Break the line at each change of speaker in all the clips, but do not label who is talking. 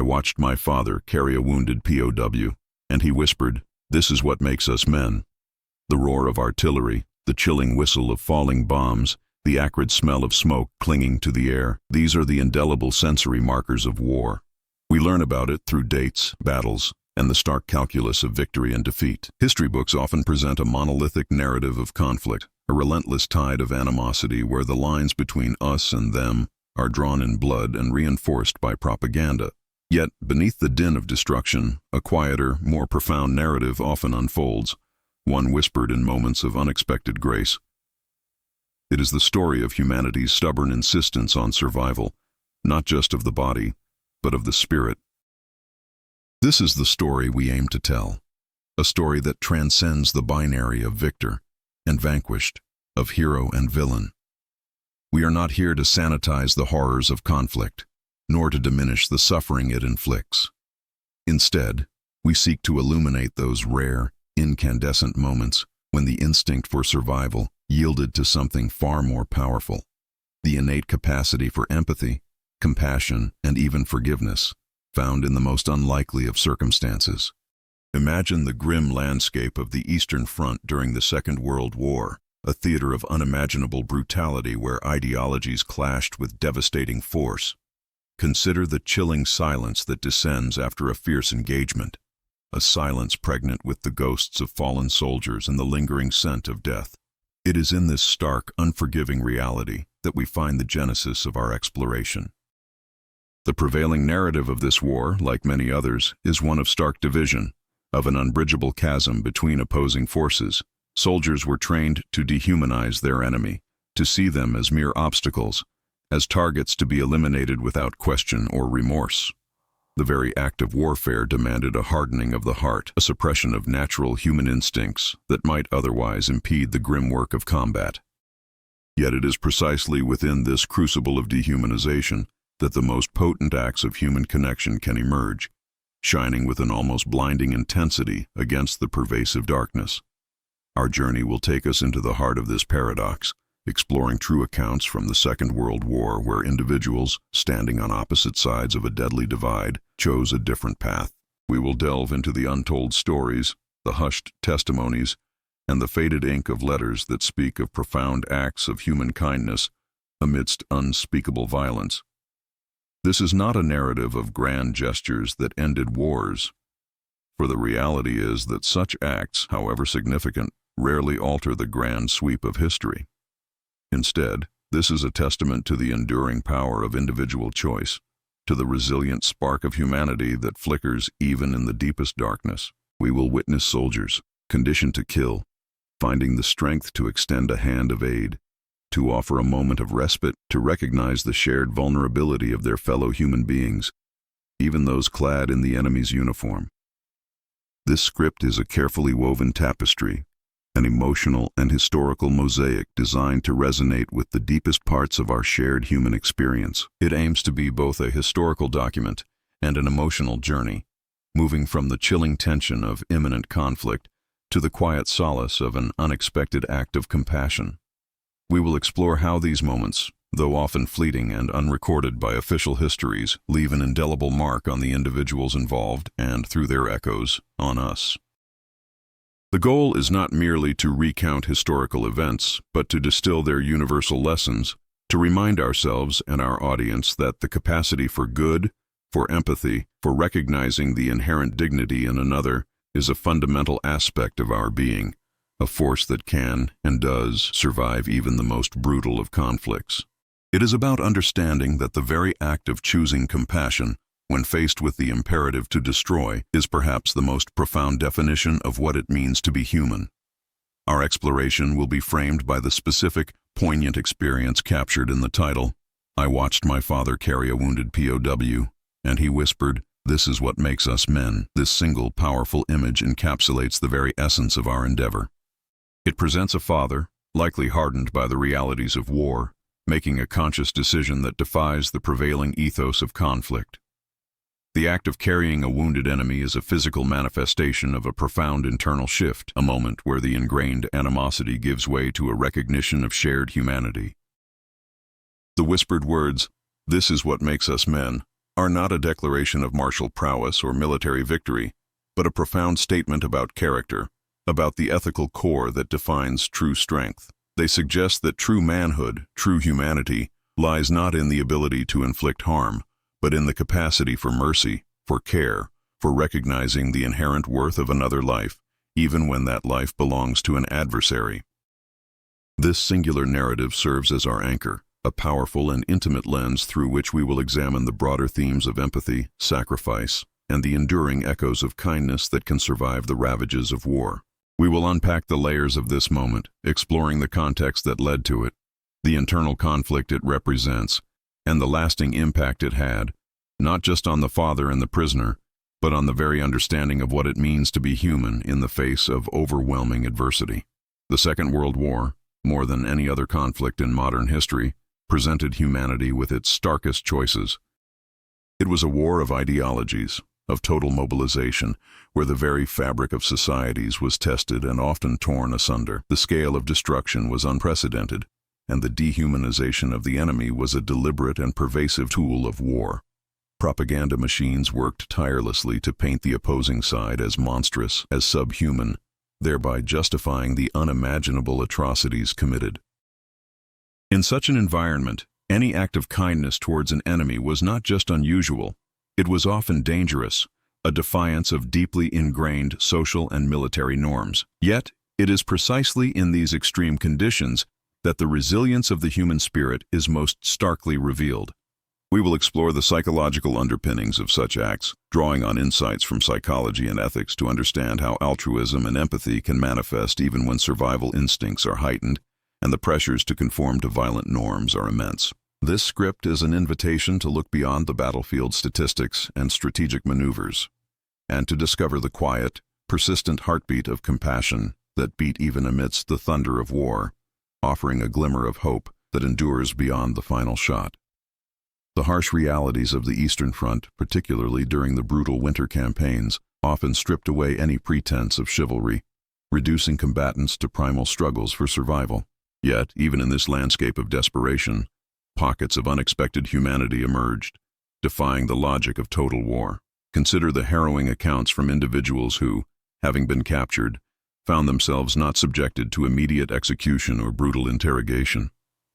I watched my father carry a wounded POW, and he whispered, "This is what makes us men." The roar of artillery, the chilling whistle of falling bombs, the acrid smell of smoke clinging to the air, these are the indelible sensory markers of war. We learn about it through dates, battles, and the stark calculus of victory and defeat. History books often present a monolithic narrative of conflict, a relentless tide of animosity where the lines between us and them are drawn in blood and reinforced by propaganda. Yet, beneath the din of destruction, a quieter, more profound narrative often unfolds, one whispered in moments of unexpected grace. It is the story of humanity's stubborn insistence on survival, not just of the body, but of the spirit. This is the story we aim to tell, a story that transcends the binary of victor and vanquished, of hero and villain. We are not here to sanitize the horrors of conflict, nor to diminish the suffering it inflicts. Instead, we seek to illuminate those rare, incandescent moments when the instinct for survival yielded to something far more powerful, the innate capacity for empathy, compassion, and even forgiveness, found in the most unlikely of circumstances. Imagine the grim landscape of the Eastern Front during the Second World War, a theater of unimaginable brutality where ideologies clashed with devastating force. Consider the chilling silence that descends after a fierce engagement, a silence pregnant with the ghosts of fallen soldiers and the lingering scent of death. It is in this stark, unforgiving reality that we find the genesis of our exploration. The prevailing narrative of this war, like many others, is one of stark division, of an unbridgeable chasm between opposing forces. Soldiers were trained to dehumanize their enemy, to see them as mere obstacles, as targets to be eliminated without question or remorse. The very act of warfare demanded a hardening of the heart, a suppression of natural human instincts that might otherwise impede the grim work of combat. Yet it is precisely within this crucible of dehumanization that the most potent acts of human connection can emerge, shining with an almost blinding intensity against the pervasive darkness. Our journey will take us into the heart of this paradox, exploring true accounts from the Second World War where individuals, standing on opposite sides of a deadly divide, chose a different path. We will delve into the untold stories, the hushed testimonies, and the faded ink of letters that speak of profound acts of human kindness amidst unspeakable violence. This is not a narrative of grand gestures that ended wars, for the reality is that such acts, however significant, rarely alter the grand sweep of history. Instead, this is a testament to the enduring power of individual choice, to the resilient spark of humanity that flickers even in the deepest darkness. We will witness soldiers, conditioned to kill, finding the strength to extend a hand of aid, to offer a moment of respite, to recognize the shared vulnerability of their fellow human beings, even those clad in the enemy's uniform. This script is a carefully woven tapestry, an emotional and historical mosaic designed to resonate with the deepest parts of our shared human experience. It aims to be both a historical document and an emotional journey, moving from the chilling tension of imminent conflict to the quiet solace of an unexpected act of compassion. We will explore how these moments, though often fleeting and unrecorded by official histories, leave an indelible mark on the individuals involved and, through their echoes, on us. The goal is not merely to recount historical events, but to distill their universal lessons, to remind ourselves and our audience that the capacity for good, for empathy, for recognizing the inherent dignity in another is a fundamental aspect of our being, a force that can and does survive even the most brutal of conflicts. It is about understanding that the very act of choosing compassion, when faced with the imperative to destroy, is perhaps the most profound definition of what it means to be human. Our exploration will be framed by the specific, poignant experience captured in the title. I watched my father carry a wounded POW, and he whispered, "This is what makes us men." This single, powerful image encapsulates the very essence of our endeavor. It presents a father, likely hardened by the realities of war, making a conscious decision that defies the prevailing ethos of conflict. The act of carrying a wounded enemy is a physical manifestation of a profound internal shift, a moment where the ingrained animosity gives way to a recognition of shared humanity. The whispered words, "This is what makes us men," are not a declaration of martial prowess or military victory, but a profound statement about character, about the ethical core that defines true strength. They suggest that true manhood, true humanity, lies not in the ability to inflict harm, but in the capacity for mercy, for care, for recognizing the inherent worth of another life, even when that life belongs to an adversary. This singular narrative serves as our anchor, a powerful and intimate lens through which we will examine the broader themes of empathy, sacrifice, and the enduring echoes of kindness that can survive the ravages of war. We will unpack the layers of this moment, exploring the context that led to it, the internal conflict it represents, and the lasting impact it had, not just on the father and the prisoner, but on the very understanding of what it means to be human in the face of overwhelming adversity. The Second World War, more than any other conflict in modern history, presented humanity with its starkest choices. It was a war of ideologies, of total mobilization, where the very fabric of societies was tested and often torn asunder. The scale of destruction was unprecedented, and the dehumanization of the enemy was a deliberate and pervasive tool of war. Propaganda machines worked tirelessly to paint the opposing side as monstrous, as subhuman, thereby justifying the unimaginable atrocities committed. In such an environment, any act of kindness towards an enemy was not just unusual, it was often dangerous, a defiance of deeply ingrained social and military norms. Yet, it is precisely in these extreme conditions that the resilience of the human spirit is most starkly revealed. We will explore the psychological underpinnings of such acts, drawing on insights from psychology and ethics to understand how altruism and empathy can manifest even when survival instincts are heightened and the pressures to conform to violent norms are immense. This script is an invitation to look beyond the battlefield statistics and strategic maneuvers, and to discover the quiet, persistent heartbeat of compassion that beat even amidst the thunder of war, offering a glimmer of hope that endures beyond the final shot. The harsh realities of the Eastern Front, particularly during the brutal winter campaigns, often stripped away any pretense of chivalry, reducing combatants to primal struggles for survival. Yet, even in this landscape of desperation, pockets of unexpected humanity emerged, defying the logic of total war. Consider the harrowing accounts from individuals who, having been captured, found themselves not subjected to immediate execution or brutal interrogation,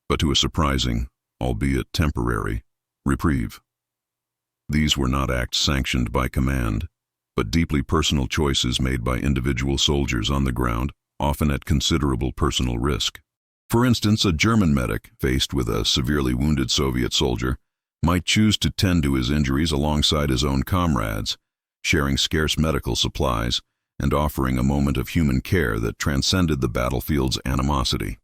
but to a surprising, albeit temporary, reprieve. These were not acts sanctioned by command, but deeply personal choices made by individual soldiers on the ground, often at considerable personal risk. For instance, a German medic, faced with a severely wounded Soviet soldier, might choose to tend to his injuries alongside his own comrades, sharing scarce medical supplies and offering a moment of human care that transcended the battlefield's animosity.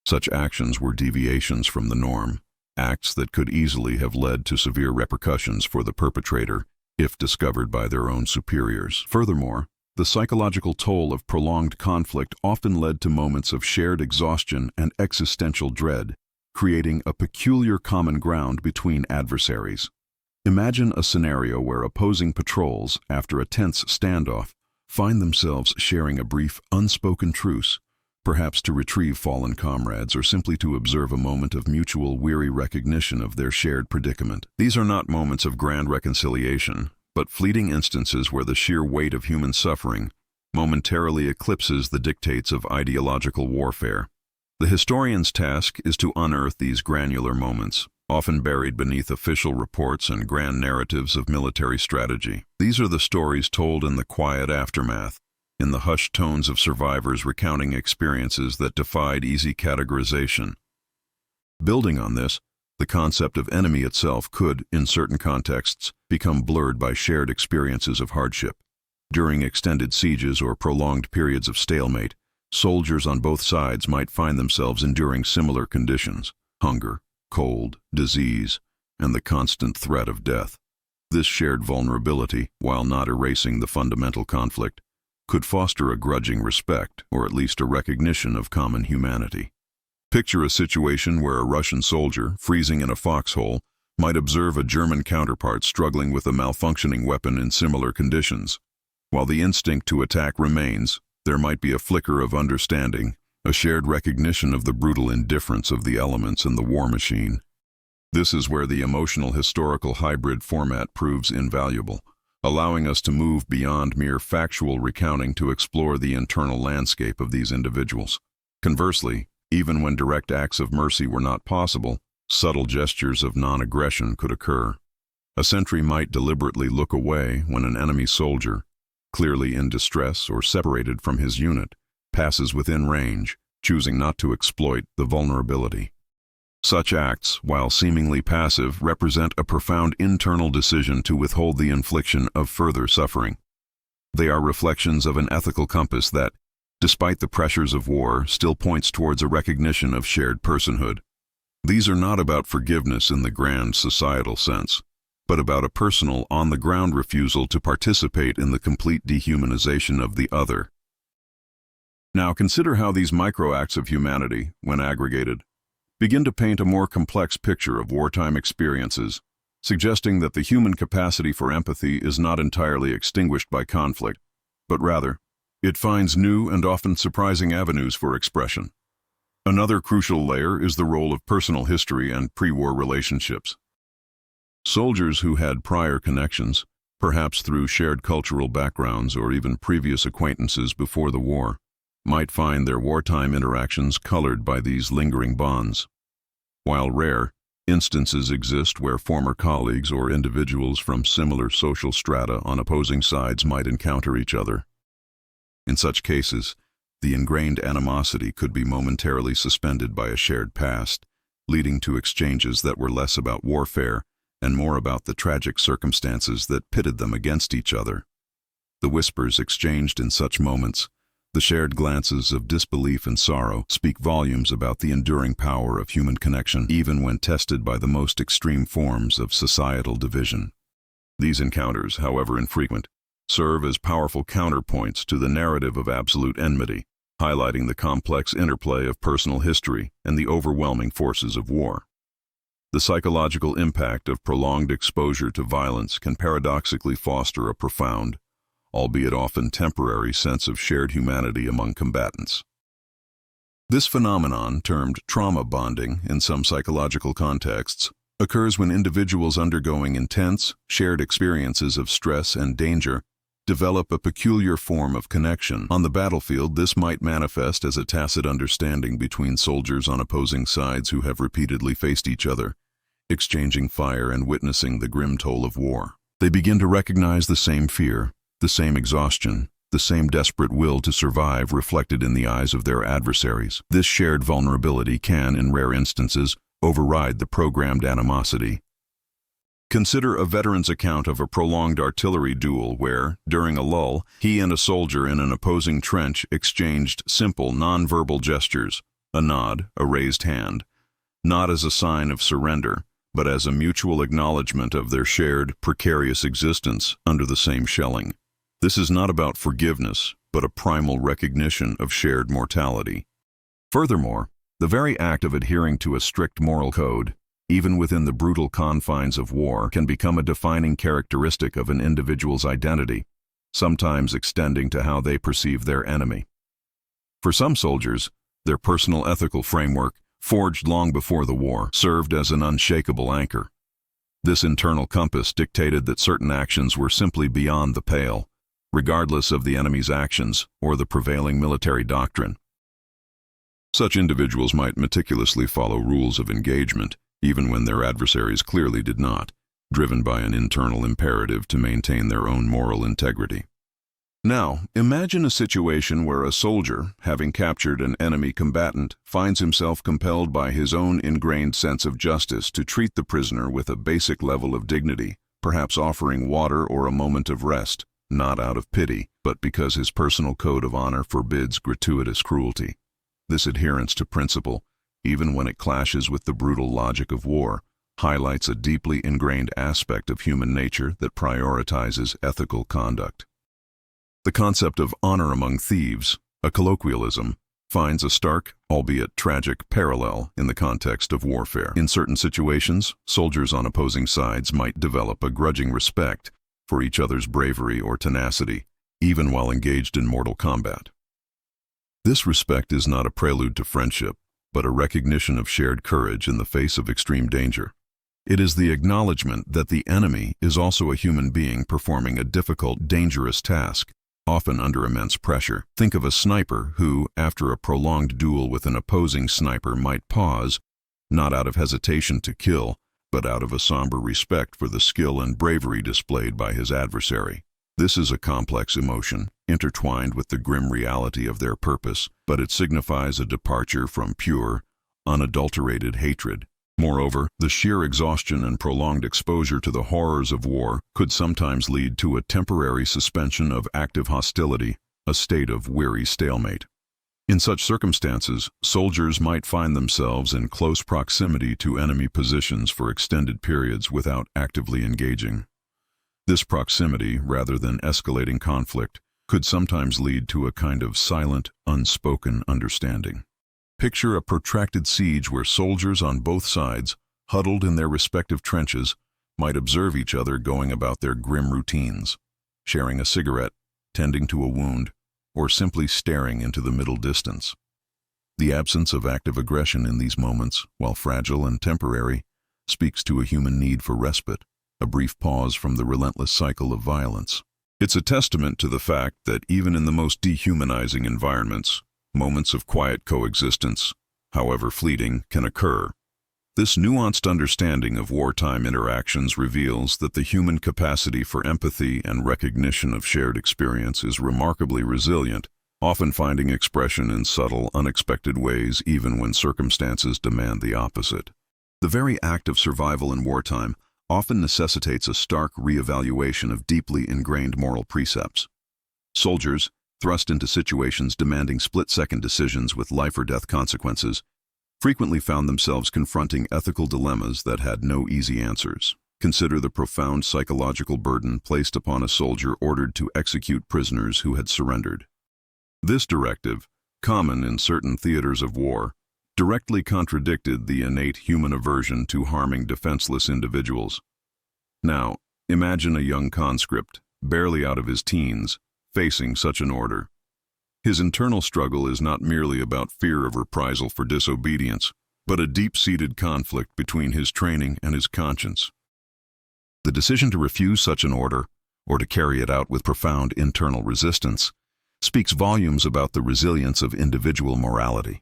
Such actions were deviations from the norm, acts that could easily have led to severe repercussions for the perpetrator if discovered by their own superiors. Furthermore, the psychological toll of prolonged conflict often led to moments of shared exhaustion and existential dread, creating a peculiar common ground between adversaries. Imagine a scenario where opposing patrols, after a tense standoff, find themselves sharing a brief, unspoken truce, perhaps to retrieve fallen comrades or simply to observe a moment of mutual weary recognition of their shared predicament. These are not moments of grand reconciliation, but fleeting instances where the sheer weight of human suffering momentarily eclipses the dictates of ideological warfare. The historian's task is to unearth these granular moments, often buried beneath official reports and grand narratives of military strategy. These are the stories told in the quiet aftermath, in the hushed tones of survivors recounting experiences that defied easy categorization. Building on this, the concept of enemy itself could, in certain contexts, become blurred by shared experiences of hardship. During extended sieges or prolonged periods of stalemate, soldiers on both sides might find themselves enduring similar conditions: hunger, cold, disease, and the constant threat of death. This shared vulnerability, while not erasing the fundamental conflict, could foster a grudging respect, or at least a recognition of common humanity. Picture a situation where a Russian soldier, freezing in a foxhole, might observe a German counterpart struggling with a malfunctioning weapon in similar conditions. While the instinct to attack remains, there might be a flicker of understanding, a shared recognition of the brutal indifference of the elements in the war machine. This is where the emotional historical hybrid format proves invaluable, allowing us to move beyond mere factual recounting to explore the internal landscape of these individuals. Conversely, even when direct acts of mercy were not possible, subtle gestures of non-aggression could occur. A sentry might deliberately look away when an enemy soldier, clearly in distress or separated from his unit, passes within range, choosing not to exploit the vulnerability. Such acts, while seemingly passive, represent a profound internal decision to withhold the infliction of further suffering. They are reflections of an ethical compass that, despite the pressures of war, still points towards a recognition of shared personhood. These are not about forgiveness in the grand societal sense, but about a personal, on-the-ground refusal to participate in the complete dehumanization of the other. Now consider how these micro-acts of humanity, when aggregated, begin to paint a more complex picture of wartime experiences, suggesting that the human capacity for empathy is not entirely extinguished by conflict, but rather, it finds new and often surprising avenues for expression. Another crucial layer is the role of personal history and pre-war relationships. Soldiers who had prior connections, perhaps through shared cultural backgrounds or even previous acquaintances before the war, might find their wartime interactions colored by these lingering bonds. While rare, instances exist where former colleagues or individuals from similar social strata on opposing sides might encounter each other. In such cases, the ingrained animosity could be momentarily suspended by a shared past, leading to exchanges that were less about warfare and more about the tragic circumstances that pitted them against each other. The whispers exchanged in such moments, the shared glances of disbelief and sorrow, speak volumes about the enduring power of human connection, even when tested by the most extreme forms of societal division. These encounters, however infrequent, serve as powerful counterpoints to the narrative of absolute enmity, highlighting the complex interplay of personal history and the overwhelming forces of war. The psychological impact of prolonged exposure to violence can paradoxically foster a profound, albeit often temporary, sense of shared humanity among combatants. This phenomenon, termed trauma bonding in some psychological contexts, occurs when individuals undergoing intense, shared experiences of stress and danger develop a peculiar form of connection. On the battlefield, this might manifest as a tacit understanding between soldiers on opposing sides who have repeatedly faced each other, exchanging fire and witnessing the grim toll of war. They begin to recognize the same fear, the same exhaustion, the same desperate will to survive reflected in the eyes of their adversaries. This shared vulnerability can, in rare instances, override the programmed animosity. Consider a veteran's account of a prolonged artillery duel where, during a lull, he and a soldier in an opposing trench exchanged simple, non-verbal gestures, a nod, a raised hand, not as a sign of surrender, but as a mutual acknowledgement of their shared, precarious existence under the same shelling. This is not about forgiveness, but a primal recognition of shared mortality. Furthermore, the very act of adhering to a strict moral code, even within the brutal confines of war, can become a defining characteristic of an individual's identity, sometimes extending to how they perceive their enemy. For some soldiers, their personal ethical framework, forged long before the war, served as an unshakable anchor. This internal compass dictated that certain actions were simply beyond the pale, regardless of the enemy's actions or the prevailing military doctrine. Such individuals might meticulously follow rules of engagement, even when their adversaries clearly did not, driven by an internal imperative to maintain their own moral integrity. Now, imagine a situation where a soldier, having captured an enemy combatant, finds himself compelled by his own ingrained sense of justice to treat the prisoner with a basic level of dignity, perhaps offering water or a moment of rest, not out of pity, but because his personal code of honor forbids gratuitous cruelty. This adherence to principle, even when it clashes with the brutal logic of war, highlights a deeply ingrained aspect of human nature that prioritizes ethical conduct. The concept of honor among thieves, a colloquialism, finds a stark, albeit tragic, parallel in the context of warfare. In certain situations, soldiers on opposing sides might develop a grudging respect for each other's bravery or tenacity, even while engaged in mortal combat. This respect is not a prelude to friendship, but a recognition of shared courage in the face of extreme danger. It is the acknowledgement that the enemy is also a human being performing a difficult, dangerous task, often under immense pressure. Think of a sniper who, after a prolonged duel with an opposing sniper, might pause, not out of hesitation to kill, but out of a somber respect for the skill and bravery displayed by his adversary. This is a complex emotion, intertwined with the grim reality of their purpose, but it signifies a departure from pure, unadulterated hatred. Moreover, the sheer exhaustion and prolonged exposure to the horrors of war could sometimes lead to a temporary suspension of active hostility, a state of weary stalemate. In such circumstances, soldiers might find themselves in close proximity to enemy positions for extended periods without actively engaging. This proximity, rather than escalating conflict, could sometimes lead to a kind of silent, unspoken understanding. Picture a protracted siege where soldiers on both sides, huddled in their respective trenches, might observe each other going about their grim routines, sharing a cigarette, tending to a wound, or simply staring into the middle distance. The absence of active aggression in these moments, while fragile and temporary, speaks to a human need for respite, a brief pause from the relentless cycle of violence. It's a testament to the fact that even in the most dehumanizing environments, moments of quiet coexistence, however fleeting, can occur. This nuanced understanding of wartime interactions reveals that the human capacity for empathy and recognition of shared experience is remarkably resilient, often finding expression in subtle, unexpected ways even when circumstances demand the opposite. The very act of survival in wartime often necessitates a stark reevaluation of deeply ingrained moral precepts. Soldiers, thrust into situations demanding split-second decisions with life-or-death consequences, frequently found themselves confronting ethical dilemmas that had no easy answers. Consider the profound psychological burden placed upon a soldier ordered to execute prisoners who had surrendered. This directive, common in certain theaters of war, directly contradicted the innate human aversion to harming defenseless individuals. Now, imagine a young conscript, barely out of his teens, facing such an order. His internal struggle is not merely about fear of reprisal for disobedience, but a deep-seated conflict between his training and his conscience. The decision to refuse such an order, or to carry it out with profound internal resistance, speaks volumes about the resilience of individual morality.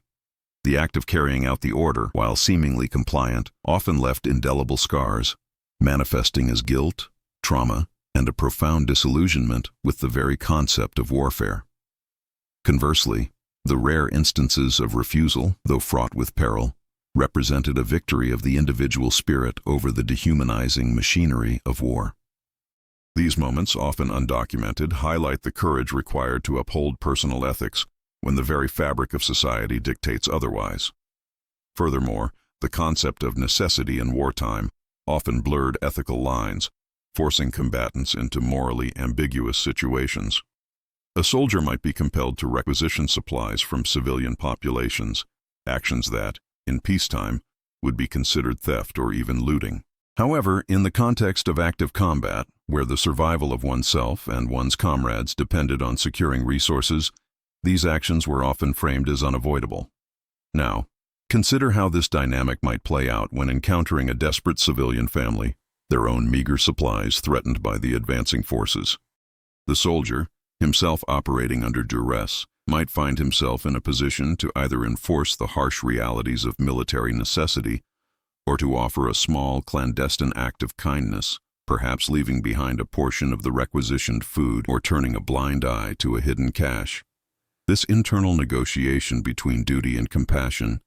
The act of carrying out the order, while seemingly compliant, often left indelible scars, manifesting as guilt, trauma, and a profound disillusionment with the very concept of warfare. Conversely, the rare instances of refusal, though fraught with peril, represented a victory of the individual spirit over the dehumanizing machinery of war. These moments, often undocumented, highlight the courage required to uphold personal ethics when the very fabric of society dictates otherwise. Furthermore, the concept of necessity in wartime often blurred ethical lines, forcing combatants into morally ambiguous situations. A soldier might be compelled to requisition supplies from civilian populations, actions that, in peacetime, would be considered theft or even looting. However, in the context of active combat, where the survival of oneself and one's comrades depended on securing resources, these actions were often framed as unavoidable. Now, consider how this dynamic might play out when encountering a desperate civilian family, their own meager supplies threatened by the advancing forces. The soldier, himself operating under duress, might find himself in a position to either enforce the harsh realities of military necessity or to offer a small, clandestine act of kindness, perhaps leaving behind a portion of the requisitioned food or turning a blind eye to a hidden cache. This internal negotiation between duty and compassion,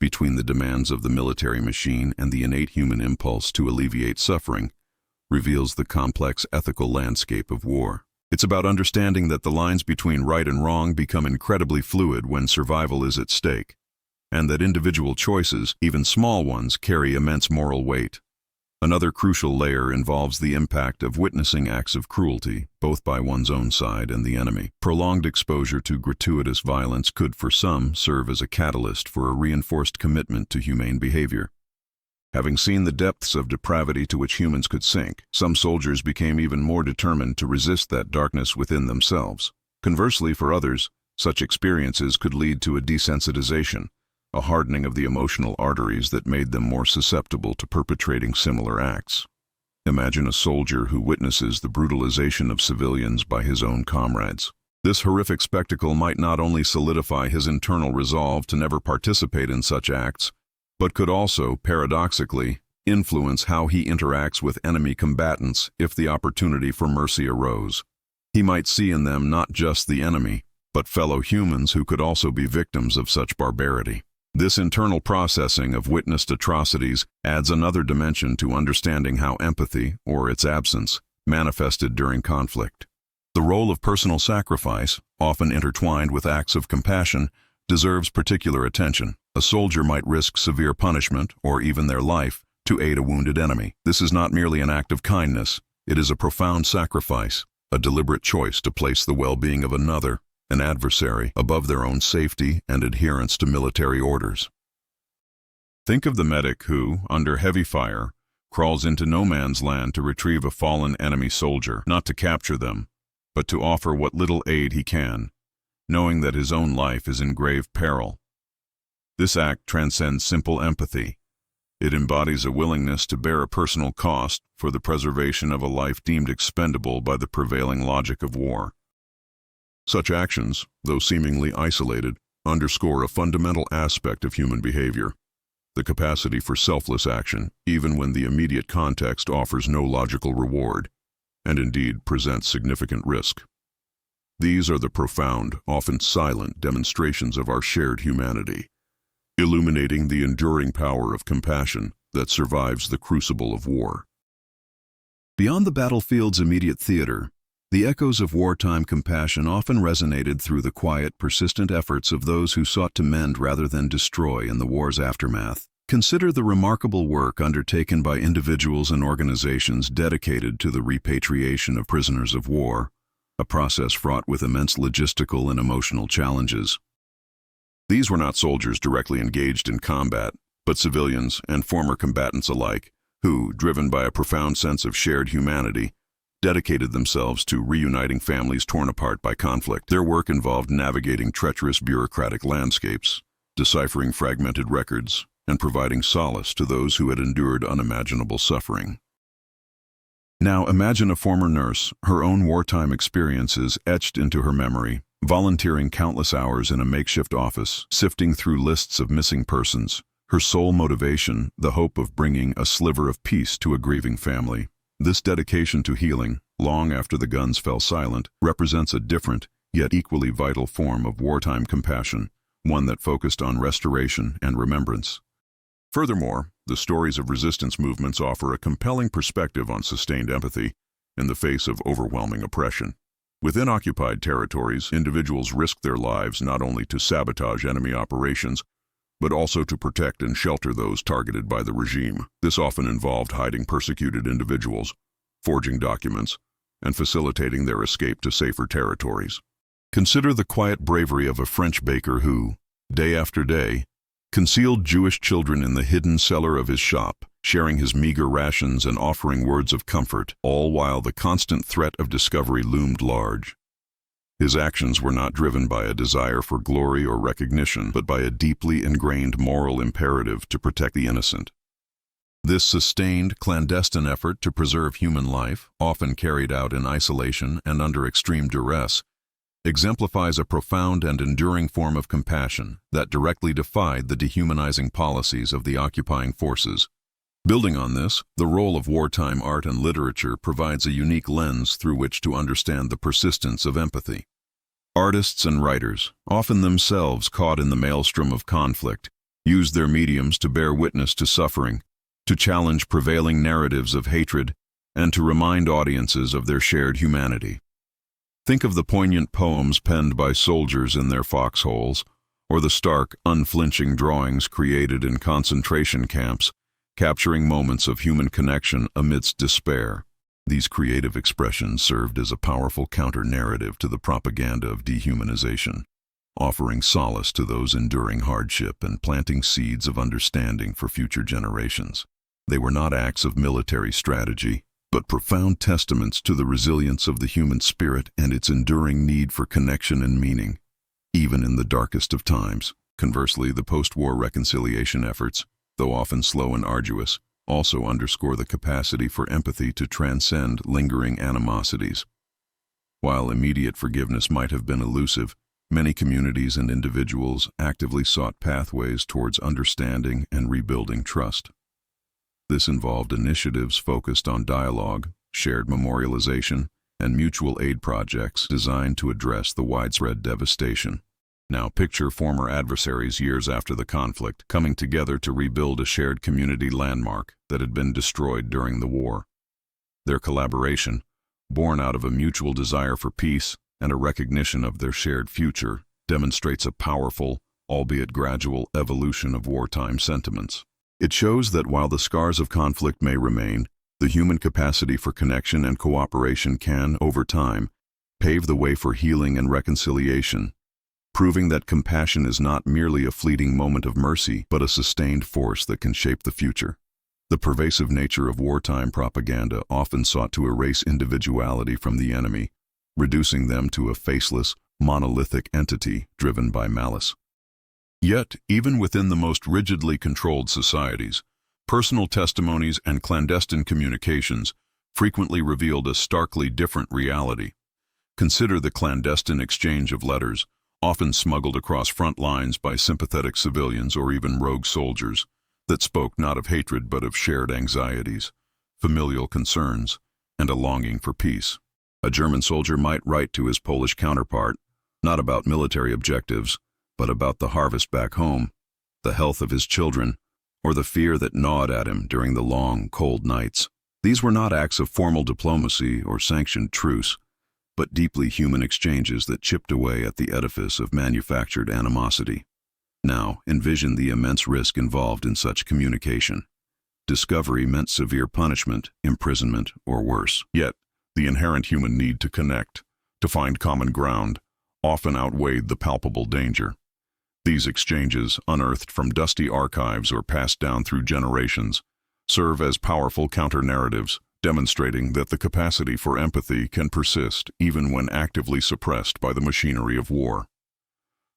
between the demands of the military machine and the innate human impulse to alleviate suffering, reveals the complex ethical landscape of war. It's about understanding that the lines between right and wrong become incredibly fluid when survival is at stake, and that individual choices, even small ones, carry immense moral weight. Another crucial layer involves the impact of witnessing acts of cruelty, both by one's own side and the enemy. Prolonged exposure to gratuitous violence could, for some, serve as a catalyst for a reinforced commitment to humane behavior. Having seen the depths of depravity to which humans could sink, some soldiers became even more determined to resist that darkness within themselves. Conversely, for others, such experiences could lead to a desensitization, a hardening of the emotional arteries that made them more susceptible to perpetrating similar acts. Imagine a soldier who witnesses the brutalization of civilians by his own comrades. This horrific spectacle might not only solidify his internal resolve to never participate in such acts, but could also, paradoxically, influence how he interacts with enemy combatants if the opportunity for mercy arose. He might see in them not just the enemy, but fellow humans who could also be victims of such barbarity. This internal processing of witnessed atrocities adds another dimension to understanding how empathy, or its absence, manifested during conflict. The role of personal sacrifice, often intertwined with acts of compassion, deserves particular attention. A soldier might risk severe punishment, or even their life, to aid a wounded enemy. This is not merely an act of kindness, it is a profound sacrifice, a deliberate choice to place the well-being of another, an adversary, above their own safety and adherence to military orders. Think of the medic who, under heavy fire, crawls into no man's land to retrieve a fallen enemy soldier, not to capture them, but to offer what little aid he can, knowing that his own life is in grave peril. This act transcends simple empathy. It embodies a willingness to bear a personal cost for the preservation of a life deemed expendable by the prevailing logic of war. Such actions, though seemingly isolated, underscore a fundamental aspect of human behavior, the capacity for selfless action, even when the immediate context offers no logical reward, and indeed presents significant risk. These are the profound, often silent demonstrations of our shared humanity, illuminating the enduring power of compassion that survives the crucible of war. Beyond the battlefield's immediate theater, the echoes of wartime compassion often resonated through the quiet, persistent efforts of those who sought to mend rather than destroy in the war's aftermath. Consider the remarkable work undertaken by individuals and organizations dedicated to the repatriation of prisoners of war, a process fraught with immense logistical and emotional challenges. These were not soldiers directly engaged in combat, but civilians and former combatants alike, who, driven by a profound sense of shared humanity, dedicated themselves to reuniting families torn apart by conflict. Their work involved navigating treacherous bureaucratic landscapes, deciphering fragmented records, and providing solace to those who had endured unimaginable suffering. Now imagine a former nurse, her own wartime experiences etched into her memory, volunteering countless hours in a makeshift office, sifting through lists of missing persons, her sole motivation the hope of bringing a sliver of peace to a grieving family. This dedication to healing, long after the guns fell silent, represents a different, yet equally vital form of wartime compassion, one that focused on restoration and remembrance. Furthermore, the stories of resistance movements offer a compelling perspective on sustained empathy in the face of overwhelming oppression. Within occupied territories, individuals risked their lives not only to sabotage enemy operations, but also to protect and shelter those targeted by the regime. This often involved hiding persecuted individuals, forging documents, and facilitating their escape to safer territories. Consider the quiet bravery of a French baker who, day after day, concealed Jewish children in the hidden cellar of his shop, sharing his meager rations and offering words of comfort, all while the constant threat of discovery loomed large. His actions were not driven by a desire for glory or recognition, but by a deeply ingrained moral imperative to protect the innocent. This sustained, clandestine effort to preserve human life, often carried out in isolation and under extreme duress, exemplifies a profound and enduring form of compassion that directly defied the dehumanizing policies of the occupying forces. Building on this, the role of wartime art and literature provides a unique lens through which to understand the persistence of empathy. Artists and writers, often themselves caught in the maelstrom of conflict, use their mediums to bear witness to suffering, to challenge prevailing narratives of hatred, and to remind audiences of their shared humanity. Think of the poignant poems penned by soldiers in their foxholes, or the stark, unflinching drawings created in concentration camps, capturing moments of human connection amidst despair. These creative expressions served as a powerful counter-narrative to the propaganda of dehumanization, offering solace to those enduring hardship and planting seeds of understanding for future generations. They were not acts of military strategy, but profound testaments to the resilience of the human spirit and its enduring need for connection and meaning, even in the darkest of times. Conversely, the post-war reconciliation efforts, though often slow and arduous, also underscore the capacity for empathy to transcend lingering animosities. While immediate forgiveness might have been elusive, many communities and individuals actively sought pathways towards understanding and rebuilding trust. This involved initiatives focused on dialogue, shared memorialization, and mutual aid projects designed to address the widespread devastation. Now picture former adversaries years after the conflict coming together to rebuild a shared community landmark that had been destroyed during the war. Their collaboration, born out of a mutual desire for peace and a recognition of their shared future, demonstrates a powerful, albeit gradual, evolution of wartime sentiments. It shows that while the scars of conflict may remain, the human capacity for connection and cooperation can, over time, pave the way for healing and reconciliation, proving that compassion is not merely a fleeting moment of mercy, but a sustained force that can shape the future. The pervasive nature of wartime propaganda often sought to erase individuality from the enemy, reducing them to a faceless, monolithic entity driven by malice. Yet, even within the most rigidly controlled societies, personal testimonies and clandestine communications frequently revealed a starkly different reality. Consider the clandestine exchange of letters, often smuggled across front lines by sympathetic civilians or even rogue soldiers, that spoke not of hatred but of shared anxieties, familial concerns, and a longing for peace. A German soldier might write to his Polish counterpart, not about military objectives, but about the harvest back home, the health of his children, or the fear that gnawed at him during the long, cold nights. These were not acts of formal diplomacy or sanctioned truce, but deeply human exchanges that chipped away at the edifice of manufactured animosity. Now, envision the immense risk involved in such communication. Discovery meant severe punishment, imprisonment, or worse. Yet, the inherent human need to connect, to find common ground, often outweighed the palpable danger. These exchanges, unearthed from dusty archives or passed down through generations, serve as powerful counter-narratives, demonstrating that the capacity for empathy can persist even when actively suppressed by the machinery of war.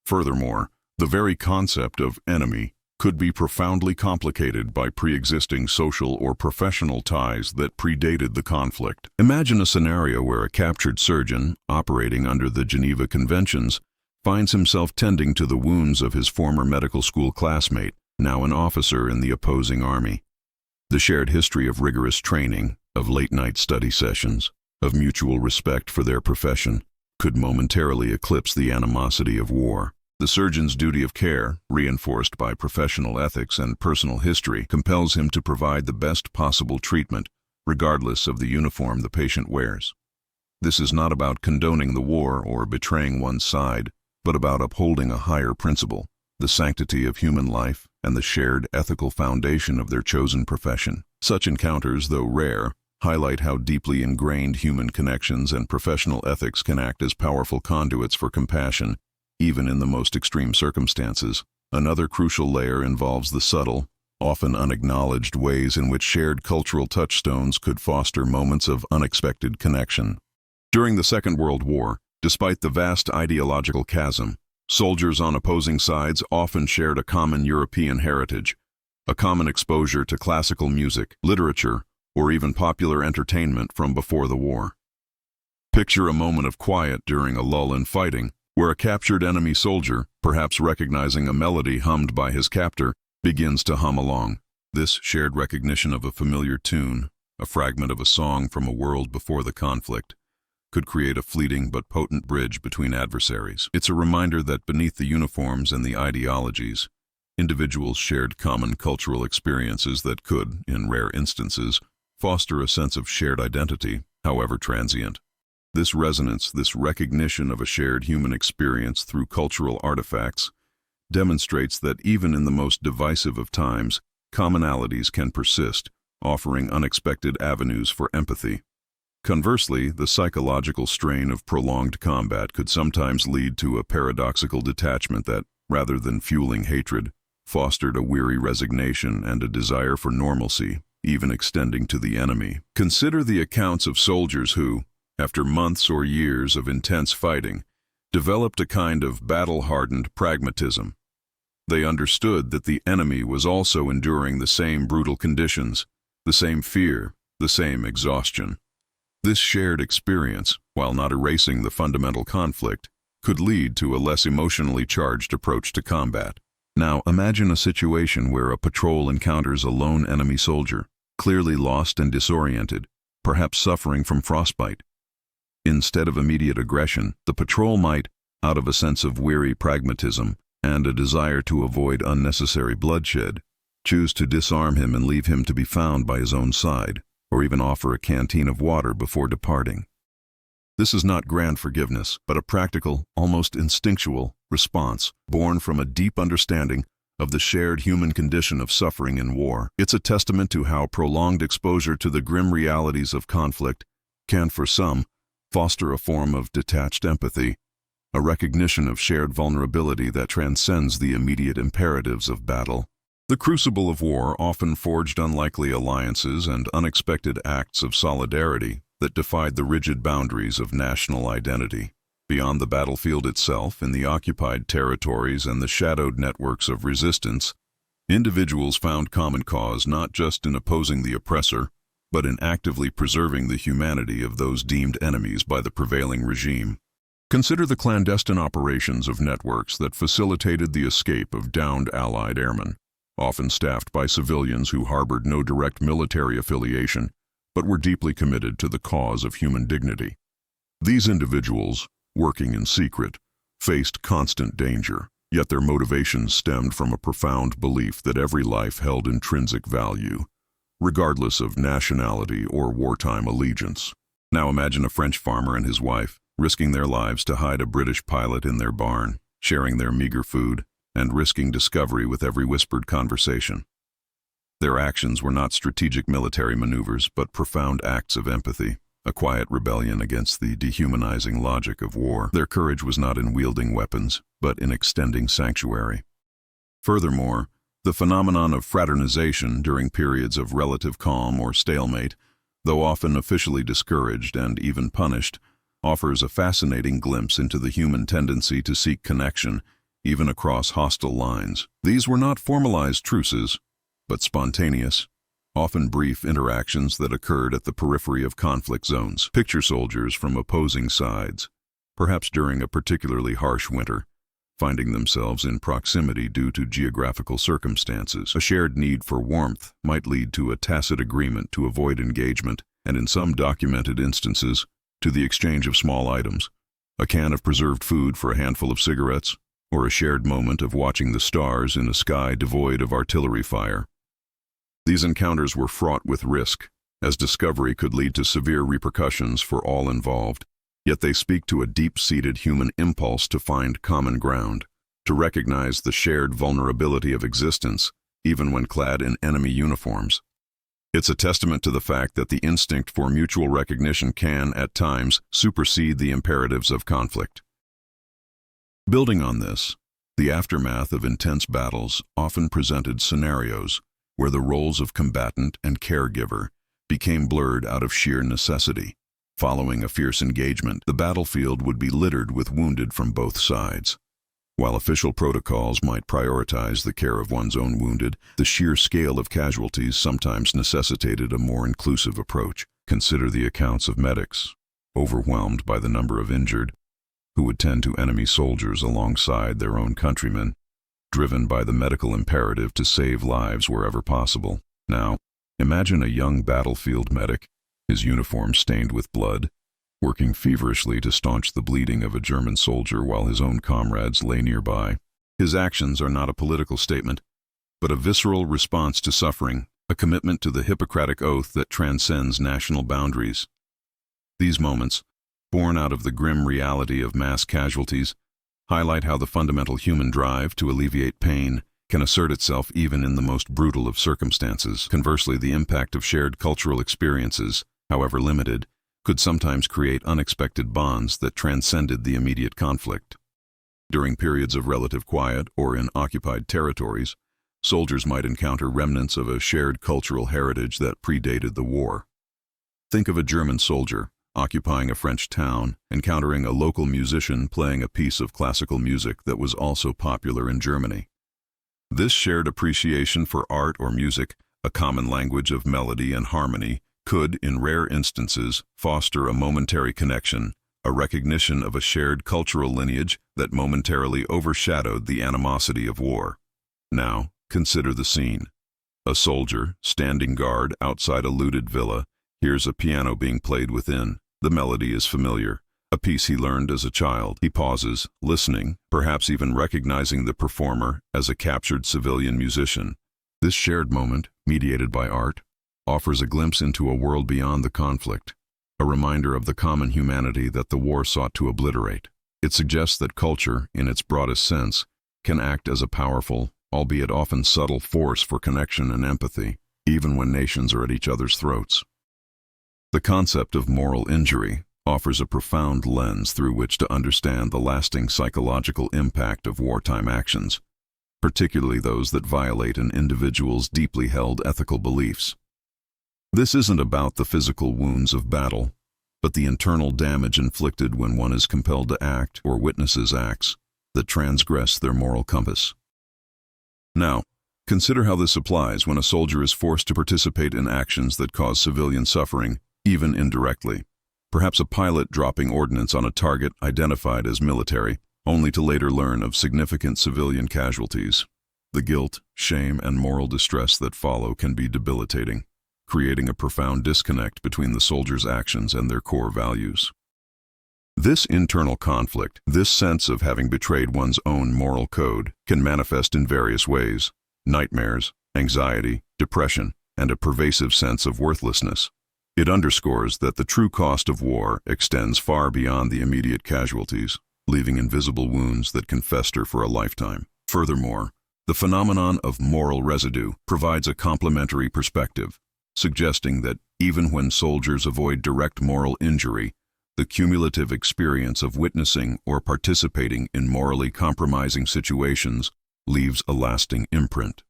Furthermore, the very concept of enemy could be profoundly complicated by pre-existing social or professional ties that predated the conflict. Imagine a scenario where a captured surgeon, operating under the Geneva Conventions, finds himself tending to the wounds of his former medical school classmate, now an officer in the opposing army. The shared history of rigorous training, of late-night study sessions, of mutual respect for their profession, could momentarily eclipse the animosity of war. The surgeon's duty of care, reinforced by professional ethics and personal history, compels him to provide the best possible treatment, regardless of the uniform the patient wears. This is not about condoning the war or betraying one's side, but about upholding a higher principle, the sanctity of human life and the shared ethical foundation of their chosen profession. Such encounters, though rare, highlight how deeply ingrained human connections and professional ethics can act as powerful conduits for compassion, even in the most extreme circumstances. Another crucial layer involves the subtle, often unacknowledged ways in which shared cultural touchstones could foster moments of unexpected connection. During the Second World War, despite the vast ideological chasm, soldiers on opposing sides often shared a common European heritage, a common exposure to classical music, literature, or even popular entertainment from before the war. Picture a moment of quiet during a lull in fighting, where a captured enemy soldier, perhaps recognizing a melody hummed by his captor, begins to hum along. This shared recognition of a familiar tune, a fragment of a song from a world before the conflict, could create a fleeting but potent bridge between adversaries. It's a reminder that beneath the uniforms and the ideologies, individuals shared common cultural experiences that could, in rare instances, foster a sense of shared identity, however transient. This resonance, this recognition of a shared human experience through cultural artifacts, demonstrates that even in the most divisive of times, commonalities can persist, offering unexpected avenues for empathy. Conversely, the psychological strain of prolonged combat could sometimes lead to a paradoxical detachment that, rather than fueling hatred, fostered a weary resignation and a desire for normalcy, even extending to the enemy. Consider the accounts of soldiers who, after months or years of intense fighting, developed a kind of battle-hardened pragmatism. They understood that the enemy was also enduring the same brutal conditions, the same fear, the same exhaustion. This shared experience, while not erasing the fundamental conflict, could lead to a less emotionally charged approach to combat. Now, imagine a situation where a patrol encounters a lone enemy soldier, clearly lost and disoriented, perhaps suffering from frostbite. Instead of immediate aggression, the patrol might, out of a sense of weary pragmatism and a desire to avoid unnecessary bloodshed, choose to disarm him and leave him to be found by his own side, or even offer a canteen of water before departing. This is not grand forgiveness, but a practical, almost instinctual, response born from a deep understanding of the shared human condition of suffering in war. It's a testament to how prolonged exposure to the grim realities of conflict can, for some, foster a form of detached empathy, a recognition of shared vulnerability that transcends the immediate imperatives of battle. The crucible of war often forged unlikely alliances and unexpected acts of solidarity that defied the rigid boundaries of national identity. Beyond the battlefield itself, in the occupied territories and the shadowed networks of resistance, individuals found common cause not just in opposing the oppressor, but in actively preserving the humanity of those deemed enemies by the prevailing regime. Consider the clandestine operations of networks that facilitated the escape of downed Allied airmen, often staffed by civilians who harbored no direct military affiliation, but were deeply committed to the cause of human dignity. These individuals, working in secret, faced constant danger, yet their motivations stemmed from a profound belief that every life held intrinsic value, regardless of nationality or wartime allegiance. Now imagine a French farmer and his wife, risking their lives to hide a British pilot in their barn, sharing their meager food, and risking discovery with every whispered conversation. Their actions were not strategic military maneuvers, but profound acts of empathy, a quiet rebellion against the dehumanizing logic of war. Their courage was not in wielding weapons, but in extending sanctuary. Furthermore, the phenomenon of fraternization during periods of relative calm or stalemate, though often officially discouraged and even punished, offers a fascinating glimpse into the human tendency to seek connection, even across hostile lines. These were not formalized truces, but spontaneous, often brief interactions that occurred at the periphery of conflict zones. Picture soldiers from opposing sides, perhaps during a particularly harsh winter, finding themselves in proximity due to geographical circumstances. A shared need for warmth might lead to a tacit agreement to avoid engagement, and in some documented instances, to the exchange of small items, a can of preserved food for a handful of cigarettes, or a shared moment of watching the stars in a sky devoid of artillery fire. These encounters were fraught with risk, as discovery could lead to severe repercussions for all involved. Yet they speak to a deep-seated human impulse to find common ground, to recognize the shared vulnerability of existence, even when clad in enemy uniforms. It's a testament to the fact that the instinct for mutual recognition can, at times, supersede the imperatives of conflict. Building on this, the aftermath of intense battles often presented scenarios where the roles of combatant and caregiver became blurred out of sheer necessity. Following a fierce engagement, the battlefield would be littered with wounded from both sides. While official protocols might prioritize the care of one's own wounded, the sheer scale of casualties sometimes necessitated a more inclusive approach. Consider the accounts of medics, overwhelmed by the number of injured, who would tend to enemy soldiers alongside their own countrymen, driven by the medical imperative to save lives wherever possible. Now, imagine a young battlefield medic, his uniform stained with blood, working feverishly to staunch the bleeding of a German soldier while his own comrades lay nearby. His actions are not a political statement, but a visceral response to suffering, a commitment to the Hippocratic oath that transcends national boundaries. These moments, born out of the grim reality of mass casualties, highlight how the fundamental human drive to alleviate pain can assert itself even in the most brutal of circumstances. Conversely, the impact of shared cultural experiences, however limited, could sometimes create unexpected bonds that transcended the immediate conflict. During periods of relative quiet or in occupied territories, soldiers might encounter remnants of a shared cultural heritage that predated the war. Think of a German soldier occupying a French town, encountering a local musician playing a piece of classical music that was also popular in Germany. This shared appreciation for art or music, a common language of melody and harmony, could, in rare instances, foster a momentary connection, a recognition of a shared cultural lineage that momentarily overshadowed the animosity of war. Now, consider the scene. A soldier, standing guard outside a looted villa, hears a piano being played within. The melody is familiar, a piece he learned as a child. He pauses, listening, perhaps even recognizing the performer as a captured civilian musician. This shared moment, mediated by art, offers a glimpse into a world beyond the conflict, a reminder of the common humanity that the war sought to obliterate. It suggests that culture, in its broadest sense, can act as a powerful, albeit often subtle, force for connection and empathy, even when nations are at each other's throats. The concept of moral injury offers a profound lens through which to understand the lasting psychological impact of wartime actions, particularly those that violate an individual's deeply held ethical beliefs. This isn't about the physical wounds of battle, but the internal damage inflicted when one is compelled to act or witnesses acts that transgress their moral compass. Now, consider how this applies when a soldier is forced to participate in actions that cause civilian suffering, even indirectly. Perhaps a pilot dropping ordnance on a target identified as military, only to later learn of significant civilian casualties. The guilt, shame, and moral distress that follow can be debilitating, creating a profound disconnect between the soldier's actions and their core values. This internal conflict, this sense of having betrayed one's own moral code, can manifest in various ways: nightmares, anxiety, depression, and a pervasive sense of worthlessness. It underscores that the true cost of war extends far beyond the immediate casualties, leaving invisible wounds that can fester for a lifetime. Furthermore, the phenomenon of moral residue provides a complementary perspective, suggesting that even when soldiers avoid direct moral injury, the cumulative experience of witnessing or participating in morally compromising situations leaves a lasting imprint.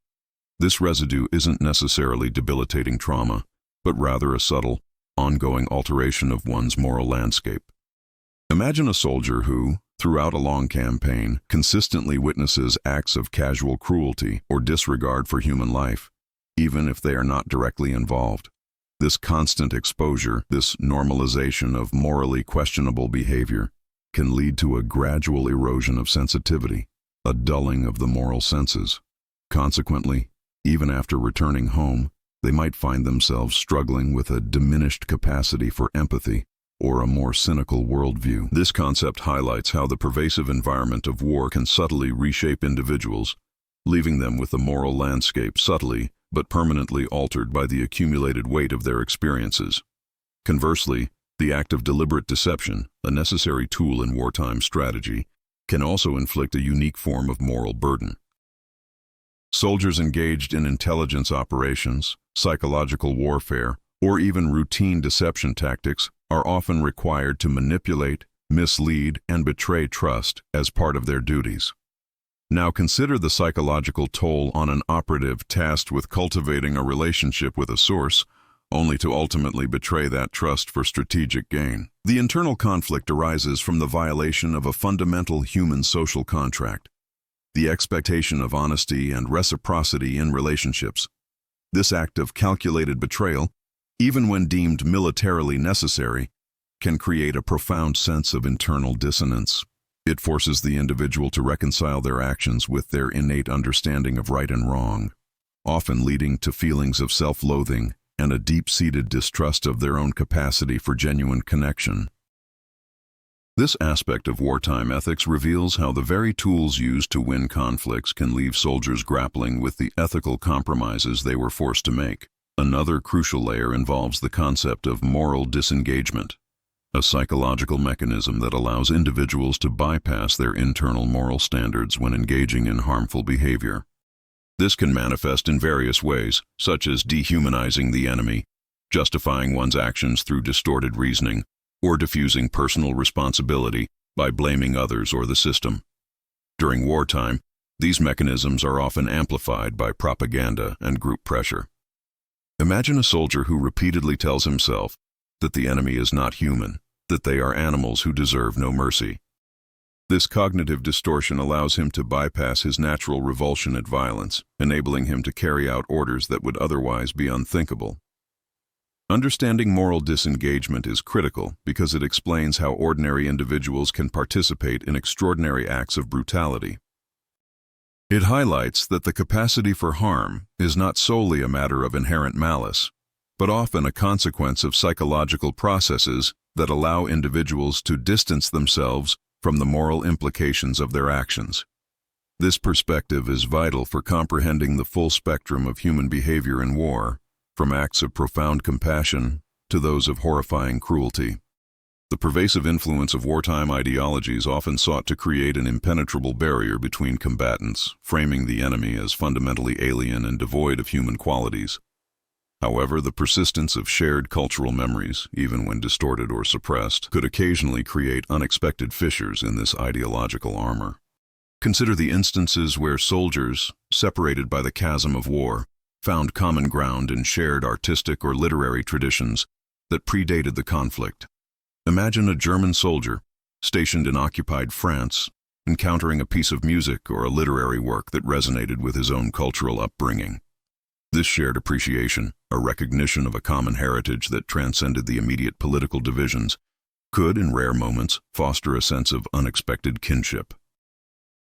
This residue isn't necessarily debilitating trauma, but rather a subtle, ongoing alteration of one's moral landscape. Imagine a soldier who, throughout a long campaign, consistently witnesses acts of casual cruelty or disregard for human life, even if they are not directly involved. This constant exposure, this normalization of morally questionable behavior, can lead to a gradual erosion of sensitivity, a dulling of the moral senses. Consequently, even after returning home, they might find themselves struggling with a diminished capacity for empathy or a more cynical worldview. This concept highlights how the pervasive environment of war can subtly reshape individuals, leaving them with a moral landscape subtly but permanently altered by the accumulated weight of their experiences. Conversely, the act of deliberate deception, a necessary tool in wartime strategy, can also inflict a unique form of moral burden. Soldiers engaged in intelligence operations, psychological warfare, or even routine deception tactics are often required to manipulate, mislead, and betray trust as part of their duties. Now consider the psychological toll on an operative tasked with cultivating a relationship with a source, only to ultimately betray that trust for strategic gain. The internal conflict arises from the violation of a fundamental human social contract, the expectation of honesty and reciprocity in relationships. This act of calculated betrayal, even when deemed militarily necessary, can create a profound sense of internal dissonance. It forces the individual to reconcile their actions with their innate understanding of right and wrong, often leading to feelings of self-loathing and a deep-seated distrust of their own capacity for genuine connection. This aspect of wartime ethics reveals how the very tools used to win conflicts can leave soldiers grappling with the ethical compromises they were forced to make. Another crucial layer involves the concept of moral disengagement, a psychological mechanism that allows individuals to bypass their internal moral standards when engaging in harmful behavior. This can manifest in various ways, such as dehumanizing the enemy, justifying one's actions through distorted reasoning, or diffusing personal responsibility by blaming others or the system. During wartime, these mechanisms are often amplified by propaganda and group pressure. Imagine a soldier who repeatedly tells himself that the enemy is not human, that they are animals who deserve no mercy. This cognitive distortion allows him to bypass his natural revulsion at violence, enabling him to carry out orders that would otherwise be unthinkable. Understanding moral disengagement is critical because it explains how ordinary individuals can participate in extraordinary acts of brutality. It highlights that the capacity for harm is not solely a matter of inherent malice, but often a consequence of psychological processes that allow individuals to distance themselves from the moral implications of their actions. This perspective is vital for comprehending the full spectrum of human behavior in war, from acts of profound compassion to those of horrifying cruelty. The pervasive influence of wartime ideologies often sought to create an impenetrable barrier between combatants, framing the enemy as fundamentally alien and devoid of human qualities. However, the persistence of shared cultural memories, even when distorted or suppressed, could occasionally create unexpected fissures in this ideological armor. Consider the instances where soldiers, separated by the chasm of war, found common ground in shared artistic or literary traditions that predated the conflict. Imagine a German soldier, stationed in occupied France, encountering a piece of music or a literary work that resonated with his own cultural upbringing. This shared appreciation, a recognition of a common heritage that transcended the immediate political divisions, could, in rare moments, foster a sense of unexpected kinship.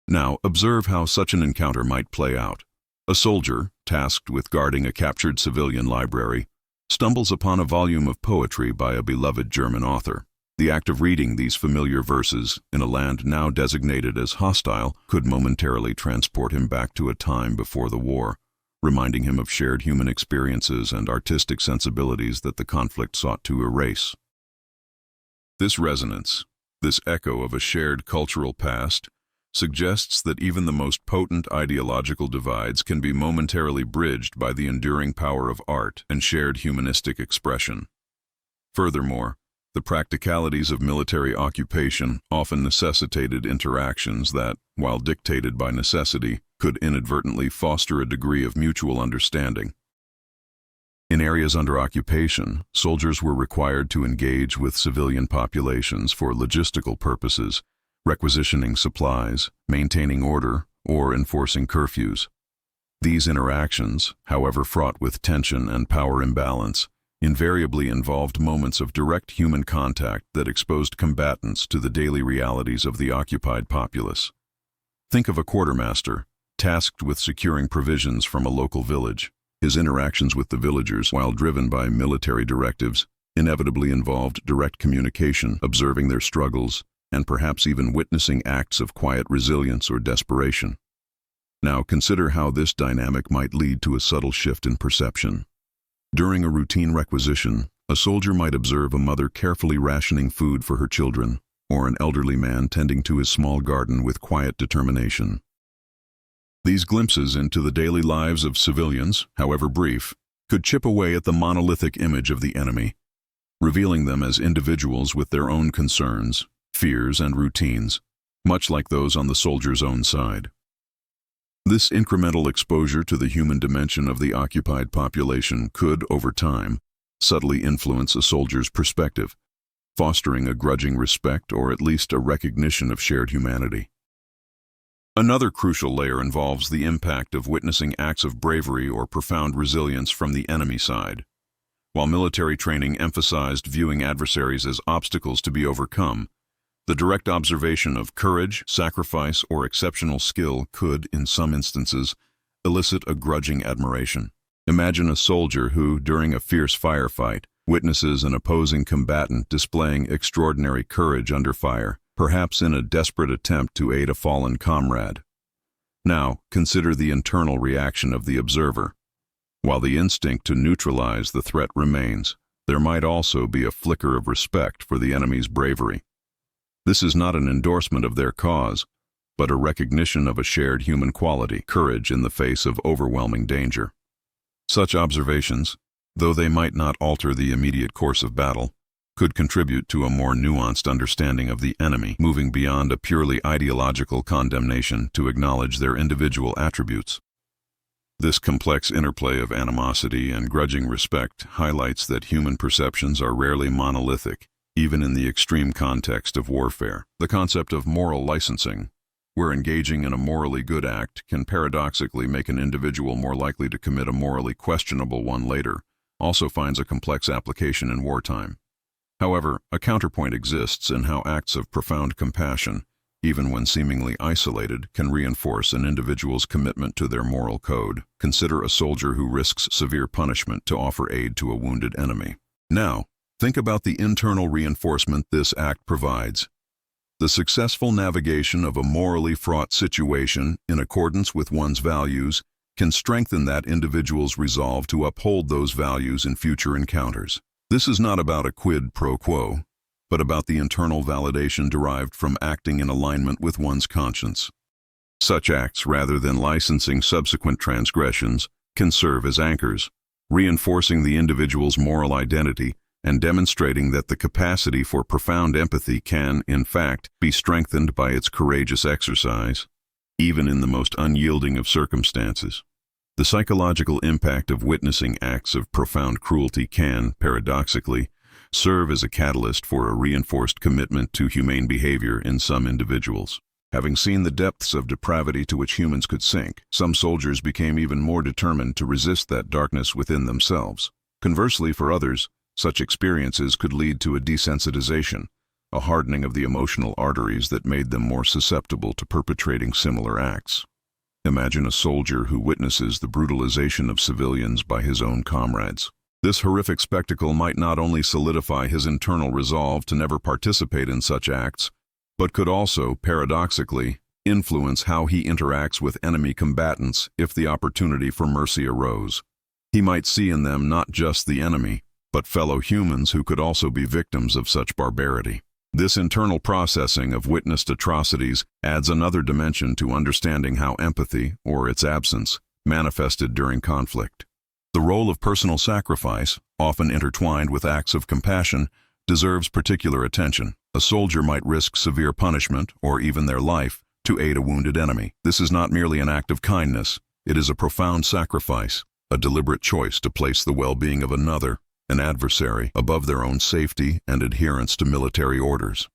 Now, observe how such an encounter might play out. A soldier, tasked with guarding a captured civilian library, stumbles upon a volume of poetry by a beloved German author. The act of reading these familiar verses in a land now designated as hostile could momentarily transport him back to a time before the war, reminding him of shared human experiences and artistic sensibilities that the conflict sought to erase. This resonance, this echo of a shared cultural past, suggests that even the most potent ideological divides can be momentarily bridged by the enduring power of art and shared humanistic expression. Furthermore, the practicalities of military occupation often necessitated interactions that, while dictated by necessity, could inadvertently foster a degree of mutual understanding. In areas under occupation, soldiers were required to engage with civilian populations for logistical purposes, requisitioning supplies, maintaining order, or enforcing curfews. These interactions, however fraught with tension and power imbalance, invariably involved moments of direct human contact that exposed combatants to the daily realities of the occupied populace. Think of a quartermaster, tasked with securing provisions from a local village. His interactions with the villagers, while driven by military directives, inevitably involved direct communication, observing their struggles, and perhaps even witnessing acts of quiet resilience or desperation. Now consider how this dynamic might lead to a subtle shift in perception. During a routine requisition, a soldier might observe a mother carefully rationing food for her children, or an elderly man tending to his small garden with quiet determination. These glimpses into the daily lives of civilians, however brief, could chip away at the monolithic image of the enemy, revealing them as individuals with their own concerns, fears, and routines, much like those on the soldier's own side. This incremental exposure to the human dimension of the occupied population could, over time, subtly influence a soldier's perspective, fostering a grudging respect or at least a recognition of shared humanity. Another crucial layer involves the impact of witnessing acts of bravery or profound resilience from the enemy side. While military training emphasized viewing adversaries as obstacles to be overcome, the direct observation of courage, sacrifice, or exceptional skill could, in some instances, elicit a grudging admiration. Imagine a soldier who, during a fierce firefight, witnesses an opposing combatant displaying extraordinary courage under fire, perhaps in a desperate attempt to aid a fallen comrade. Now, consider the internal reaction of the observer. While the instinct to neutralize the threat remains, there might also be a flicker of respect for the enemy's bravery. This is not an endorsement of their cause, but a recognition of a shared human quality, courage in the face of overwhelming danger. Such observations, though they might not alter the immediate course of battle, could contribute to a more nuanced understanding of the enemy, moving beyond a purely ideological condemnation to acknowledge their individual attributes. This complex interplay of animosity and grudging respect highlights that human perceptions are rarely monolithic, even in the extreme context of warfare. The concept of moral licensing, where engaging in a morally good act can paradoxically make an individual more likely to commit a morally questionable one later, also finds a complex application in wartime. However, a counterpoint exists in how acts of profound compassion, even when seemingly isolated, can reinforce an individual's commitment to their moral code. Consider a soldier who risks severe punishment to offer aid to a wounded enemy. Now, think about the internal reinforcement this act provides. The successful navigation of a morally fraught situation in accordance with one's values can strengthen that individual's resolve to uphold those values in future encounters. This is not about a quid pro quo, but about the internal validation derived from acting in alignment with one's conscience. Such acts, rather than licensing subsequent transgressions, can serve as anchors, reinforcing the individual's moral identity and demonstrating that the capacity for profound empathy can, in fact, be strengthened by its courageous exercise, even in the most unyielding of circumstances. The psychological impact of witnessing acts of profound cruelty can, paradoxically, serve as a catalyst for a reinforced commitment to humane behavior in some individuals. Having seen the depths of depravity to which humans could sink, some soldiers became even more determined to resist that darkness within themselves. Conversely, for others, such experiences could lead to a desensitization, a hardening of the emotional arteries that made them more susceptible to perpetrating similar acts. Imagine a soldier who witnesses the brutalization of civilians by his own comrades. This horrific spectacle might not only solidify his internal resolve to never participate in such acts, but could also, paradoxically, influence how he interacts with enemy combatants if the opportunity for mercy arose. He might see in them not just the enemy, but fellow humans who could also be victims of such barbarity. This internal processing of witnessed atrocities adds another dimension to understanding how empathy, or its absence, manifested during conflict. The role of personal sacrifice, often intertwined with acts of compassion, deserves particular attention. A soldier might risk severe punishment, or even their life, to aid a wounded enemy. This is not merely an act of kindness, it is a profound sacrifice, a deliberate choice to place the well-being of another, an adversary, above their own safety and adherence to military orders.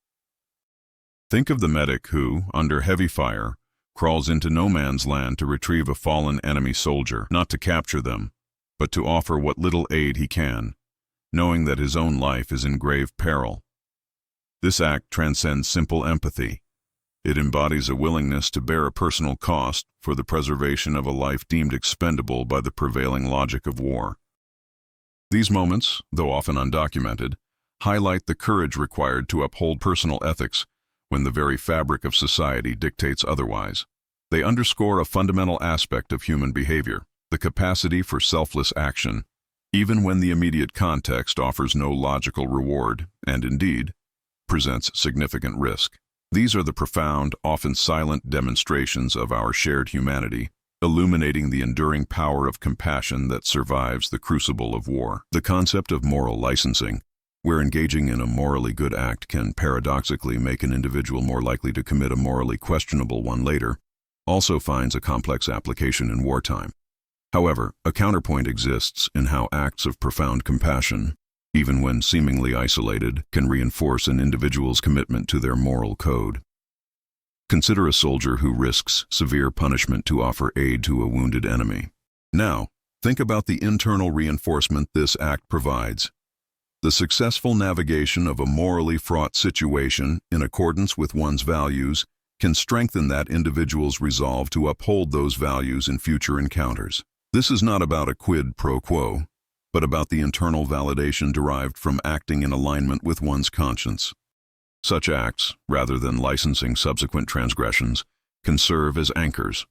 Think of the medic who, under heavy fire, crawls into no man's land to retrieve a fallen enemy soldier, not to capture them, but to offer what little aid he can, knowing that his own life is in grave peril. This act transcends simple empathy. It embodies a willingness to bear a personal cost for the preservation of a life deemed expendable by the prevailing logic of war. These moments, though often undocumented, highlight the courage required to uphold personal ethics when the very fabric of society dictates otherwise. They underscore a fundamental aspect of human behavior, the capacity for selfless action, even when the immediate context offers no logical reward and, indeed, presents significant risk. These are the profound, often silent demonstrations of our shared humanity, illuminating the enduring power of compassion that survives the crucible of war. The concept of moral licensing, where engaging in a morally good act can paradoxically make an individual more likely to commit a morally questionable one later, also finds a complex application in wartime. However, a counterpoint exists in how acts of profound compassion, even when seemingly isolated, can reinforce an individual's commitment to their moral code. Consider a soldier who risks severe punishment to offer aid to a wounded enemy. Now, think about the internal reinforcement this act provides. The successful navigation of a morally fraught situation in accordance with one's values can strengthen that individual's resolve to uphold those values in future encounters. This is not about a quid pro quo, but about the internal validation derived from acting in alignment with one's conscience. Such acts, rather than licensing subsequent transgressions, can serve as anchors,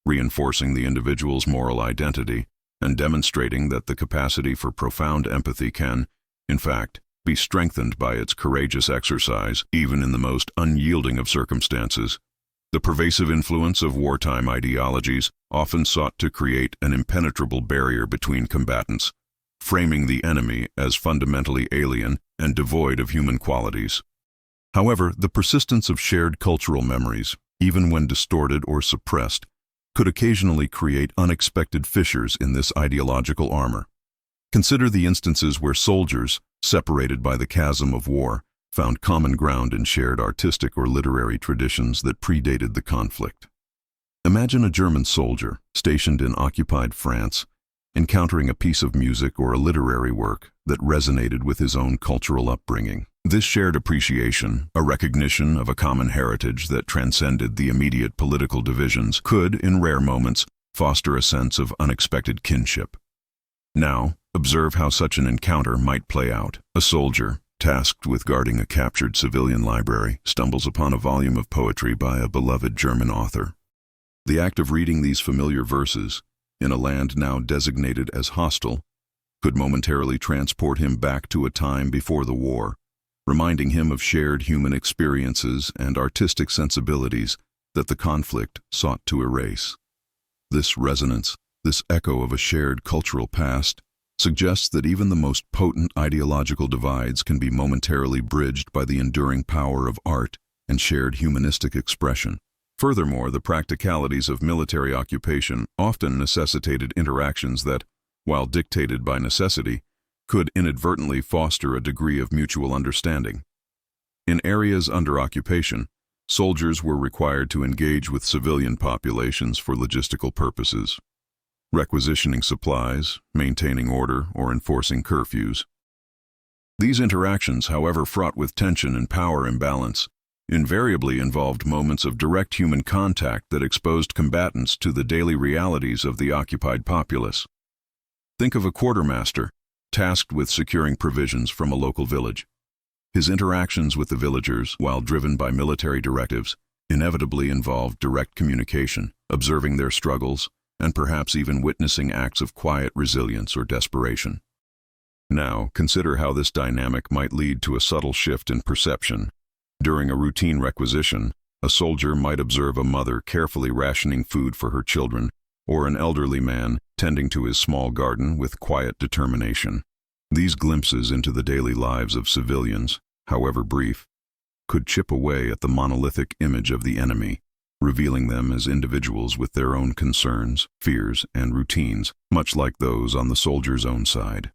reinforcing the individual's moral identity and demonstrating that the capacity for profound empathy can, in fact, be strengthened by its courageous exercise, even in the most unyielding of circumstances. The pervasive influence of wartime ideologies often sought to create an impenetrable barrier between combatants, framing the enemy as fundamentally alien and devoid of human qualities. However, the persistence of shared cultural memories, even when distorted or suppressed, could occasionally create unexpected fissures in this ideological armor. Consider the instances where soldiers, separated by the chasm of war, found common ground in shared artistic or literary traditions that predated the conflict. Imagine a German soldier stationed in occupied France encountering a piece of music or a literary work that resonated with his own cultural upbringing. This shared appreciation, a recognition of a common heritage that transcended the immediate political divisions, could, in rare moments, foster a sense of unexpected kinship. Now, observe how such an encounter might play out. A soldier, tasked with guarding a captured civilian library, stumbles upon a volume of poetry by a beloved German author. The act of reading these familiar verses, in a land now designated as hostile, could momentarily transport him back to a time before the war, reminding him of shared human experiences and artistic sensibilities that the conflict sought to erase. This resonance, this echo of a shared cultural past, suggests that even the most potent ideological divides can be momentarily bridged by the enduring power of art and shared humanistic expression. Furthermore, the practicalities of military occupation often necessitated interactions that, while dictated by necessity, could inadvertently foster a degree of mutual understanding. In areas under occupation, soldiers were required to engage with civilian populations for logistical purposes, requisitioning supplies, maintaining order, or enforcing curfews. These interactions, however fraught with tension and power imbalance, invariably involved moments of direct human contact that exposed combatants to the daily realities of the occupied populace. Think of a quartermaster tasked with securing provisions from a local village. His interactions with the villagers, while driven by military directives, inevitably involved direct communication, observing their struggles, and perhaps even witnessing acts of quiet resilience or desperation. Now, consider how this dynamic might lead to a subtle shift in perception. During a routine requisition, a soldier might observe a mother carefully rationing food for her children, or an elderly man tending to his small garden with quiet determination. These glimpses into the daily lives of civilians, however brief, could chip away at the monolithic image of the enemy, revealing them as individuals with their own concerns, fears, and routines, much like those on the soldier's own side.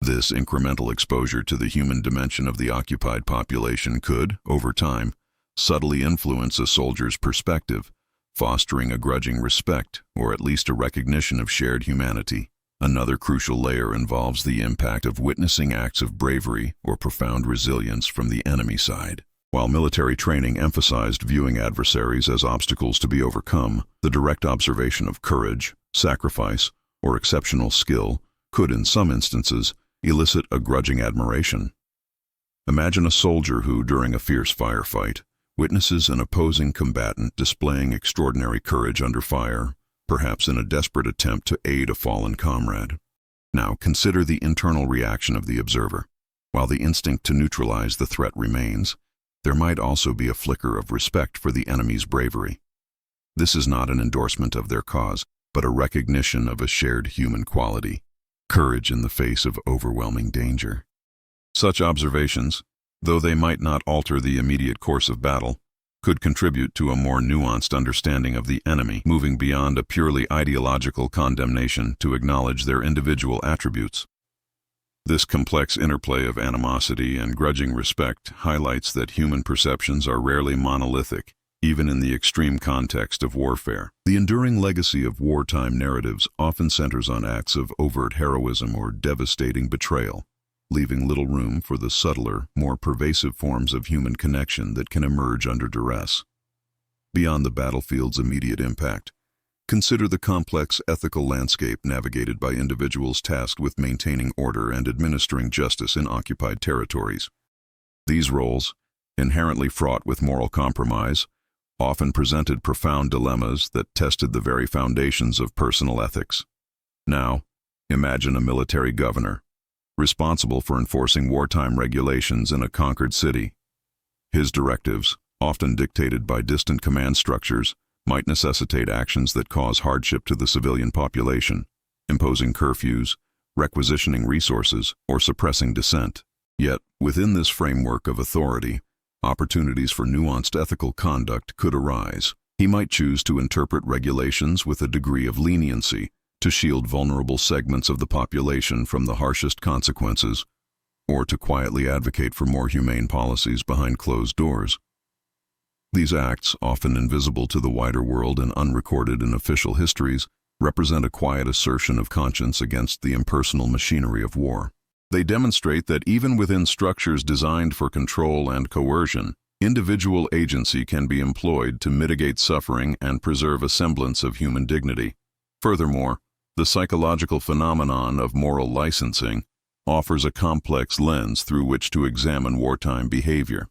This incremental exposure to the human dimension of the occupied population could, over time, subtly influence a soldier's perspective, fostering a grudging respect or at least a recognition of shared humanity. Another crucial layer involves the impact of witnessing acts of bravery or profound resilience from the enemy side. While military training emphasized viewing adversaries as obstacles to be overcome, the direct observation of courage, sacrifice, or exceptional skill could, in some instances, elicit a grudging admiration. Imagine a soldier who, during a fierce firefight, witnesses an opposing combatant displaying extraordinary courage under fire, perhaps in a desperate attempt to aid a fallen comrade. Now, consider the internal reaction of the observer. While the instinct to neutralize the threat remains, there might also be a flicker of respect for the enemy's bravery. This is not an endorsement of their cause, but a recognition of a shared human quality: courage in the face of overwhelming danger. Such observations, though they might not alter the immediate course of battle, could contribute to a more nuanced understanding of the enemy, moving beyond a purely ideological condemnation to acknowledge their individual attributes. This complex interplay of animosity and grudging respect highlights that human perceptions are rarely monolithic, even in the extreme context of warfare. The enduring legacy of wartime narratives often centers on acts of overt heroism or devastating betrayal, leaving little room for the subtler, more pervasive forms of human connection that can emerge under duress. Beyond the battlefield's immediate impact, consider the complex ethical landscape navigated by individuals tasked with maintaining order and administering justice in occupied territories. These roles, inherently fraught with moral compromise, often presented profound dilemmas that tested the very foundations of personal ethics. Now, imagine a military governor, responsible for enforcing wartime regulations in a conquered city. His directives, often dictated by distant command structures, might necessitate actions that cause hardship to the civilian population, imposing curfews, requisitioning resources, or suppressing dissent. Yet, within this framework of authority, opportunities for nuanced ethical conduct could arise. He might choose to interpret regulations with a degree of leniency, to shield vulnerable segments of the population from the harshest consequences, or to quietly advocate for more humane policies behind closed doors. These acts, often invisible to the wider world and unrecorded in official histories, represent a quiet assertion of conscience against the impersonal machinery of war. They demonstrate that even within structures designed for control and coercion, individual agency can be employed to mitigate suffering and preserve a semblance of human dignity. Furthermore, the psychological phenomenon of moral licensing offers a complex lens through which to examine wartime behavior.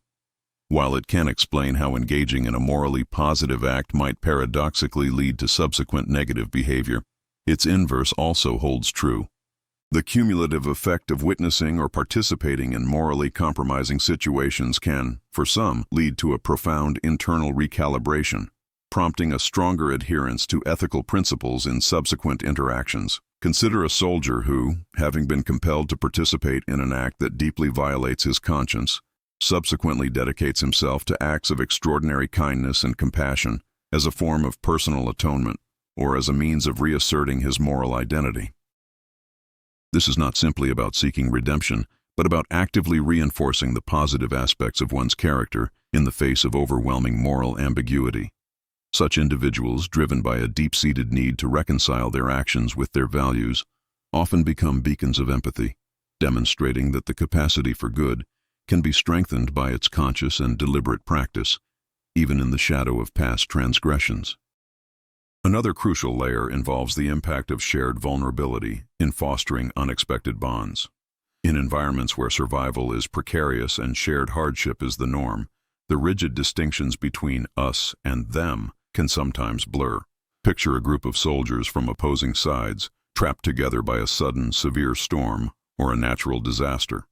While it can explain how engaging in a morally positive act might paradoxically lead to subsequent negative behavior, its inverse also holds true. The cumulative effect of witnessing or participating in morally compromising situations can, for some, lead to a profound internal recalibration, prompting a stronger adherence to ethical principles in subsequent interactions. Consider a soldier who, having been compelled to participate in an act that deeply violates his conscience, subsequently dedicates himself to acts of extraordinary kindness and compassion as a form of personal atonement or as a means of reasserting his moral identity. This is not simply about seeking redemption, but about actively reinforcing the positive aspects of one's character in the face of overwhelming moral ambiguity. Such individuals, driven by a deep-seated need to reconcile their actions with their values, often become beacons of empathy, demonstrating that the capacity for good can be strengthened by its conscious and deliberate practice, even in the shadow of past transgressions. Another crucial layer involves the impact of shared vulnerability in fostering unexpected bonds. In environments where survival is precarious and shared hardship is the norm, the rigid distinctions between us and them can sometimes blur. Picture a group of soldiers from opposing sides, trapped together by a sudden, severe storm or a natural disaster.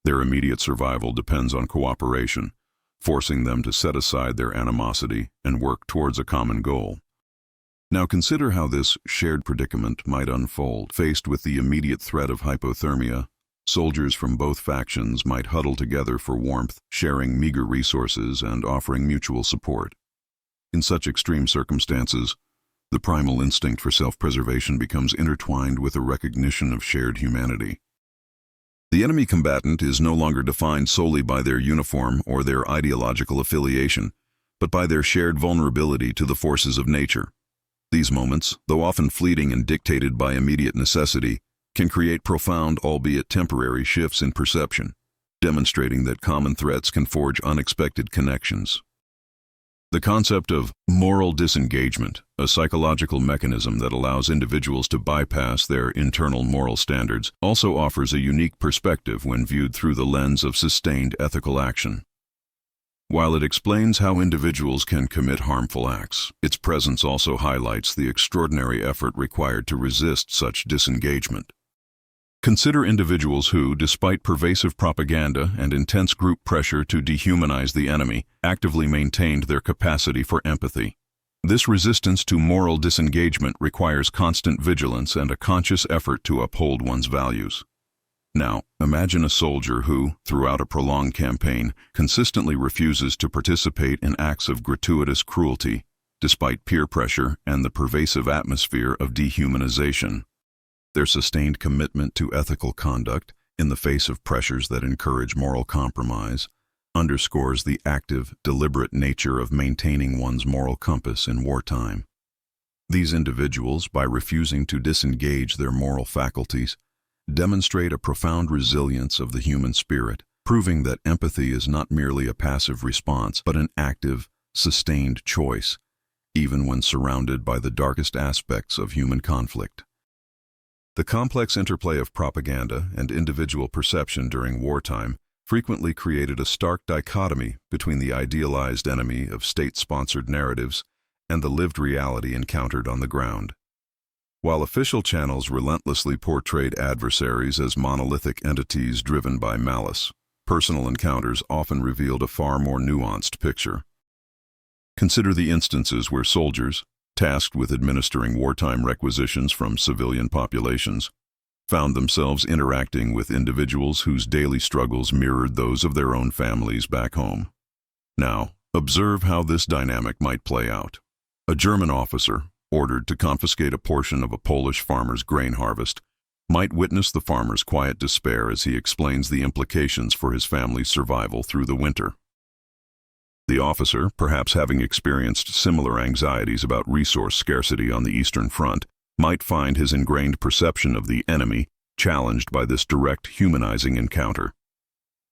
Their immediate survival depends on cooperation, forcing them to set aside their animosity and work towards a common goal. Now consider how this shared predicament might unfold. Faced with the immediate threat of hypothermia, soldiers from both factions might huddle together for warmth, sharing meager resources and offering mutual support. In such extreme circumstances, the primal instinct for self-preservation becomes intertwined with a recognition of shared humanity. The enemy combatant is no longer defined solely by their uniform or their ideological affiliation, but by their shared vulnerability to the forces of nature. These moments, though often fleeting and dictated by immediate necessity, can create profound, albeit temporary, shifts in perception, demonstrating that common threats can forge unexpected connections. The concept of moral disengagement, a psychological mechanism that allows individuals to bypass their internal moral standards, also offers a unique perspective when viewed through the lens of sustained ethical action. While it explains how individuals can commit harmful acts, its presence also highlights the extraordinary effort required to resist such disengagement. Consider individuals who, despite pervasive propaganda and intense group pressure to dehumanize the enemy, actively maintained their capacity for empathy. This resistance to moral disengagement requires constant vigilance and a conscious effort to uphold one's values. Now, imagine a soldier who, throughout a prolonged campaign, consistently refuses to participate in acts of gratuitous cruelty, despite peer pressure and the pervasive atmosphere of dehumanization. Their sustained commitment to ethical conduct, in the face of pressures that encourage moral compromise, underscores the active, deliberate nature of maintaining one's moral compass in wartime. These individuals, by refusing to disengage their moral faculties, demonstrate a profound resilience of the human spirit, proving that empathy is not merely a passive response, but an active, sustained choice, even when surrounded by the darkest aspects of human conflict. The complex interplay of propaganda and individual perception during wartime frequently created a stark dichotomy between the idealized enemy of state-sponsored narratives and the lived reality encountered on the ground. While official channels relentlessly portrayed adversaries as monolithic entities driven by malice, personal encounters often revealed a far more nuanced picture. Consider the instances where soldiers, tasked with administering wartime requisitions from civilian populations, found themselves interacting with individuals whose daily struggles mirrored those of their own families back home. Now, observe how this dynamic might play out. A German officer, ordered to confiscate a portion of a Polish farmer's grain harvest, might witness the farmer's quiet despair as he explains the implications for his family's survival through the winter. The officer, perhaps having experienced similar anxieties about resource scarcity on the Eastern Front, might find his ingrained perception of the enemy challenged by this direct humanizing encounter.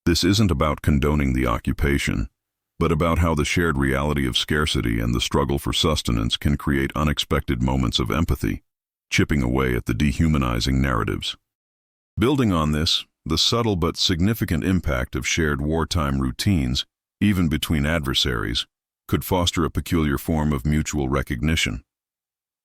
This isn't about condoning the occupation, but about how the shared reality of scarcity and the struggle for sustenance can create unexpected moments of empathy, chipping away at the dehumanizing narratives. Building on this, the subtle but significant impact of shared wartime routines, even between adversaries, could foster a peculiar form of mutual recognition.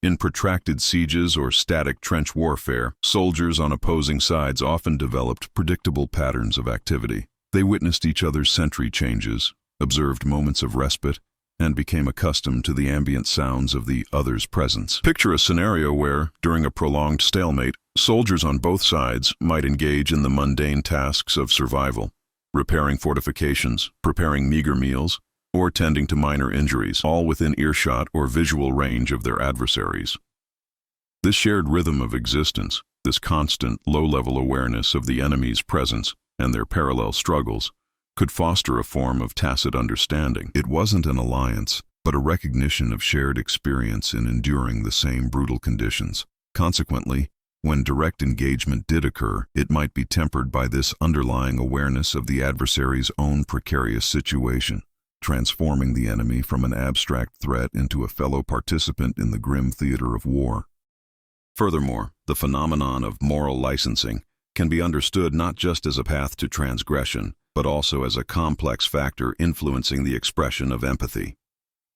In protracted sieges or static trench warfare, soldiers on opposing sides often developed predictable patterns of activity. They witnessed each other's sentry changes, observed moments of respite, and became accustomed to the ambient sounds of the other's presence. Picture a scenario where, during a prolonged stalemate, soldiers on both sides might engage in the mundane tasks of survival, repairing fortifications, preparing meager meals, or tending to minor injuries, all within earshot or visual range of their adversaries. This shared rhythm of existence, this constant, low-level awareness of the enemy's presence and their parallel struggles, could foster a form of tacit understanding. It wasn't an alliance, but a recognition of shared experience in enduring the same brutal conditions. Consequently, when direct engagement did occur, it might be tempered by this underlying awareness of the adversary's own precarious situation, transforming the enemy from an abstract threat into a fellow participant in the grim theater of war. Furthermore, the phenomenon of moral licensing can be understood not just as a path to transgression, but also as a complex factor influencing the expression of empathy.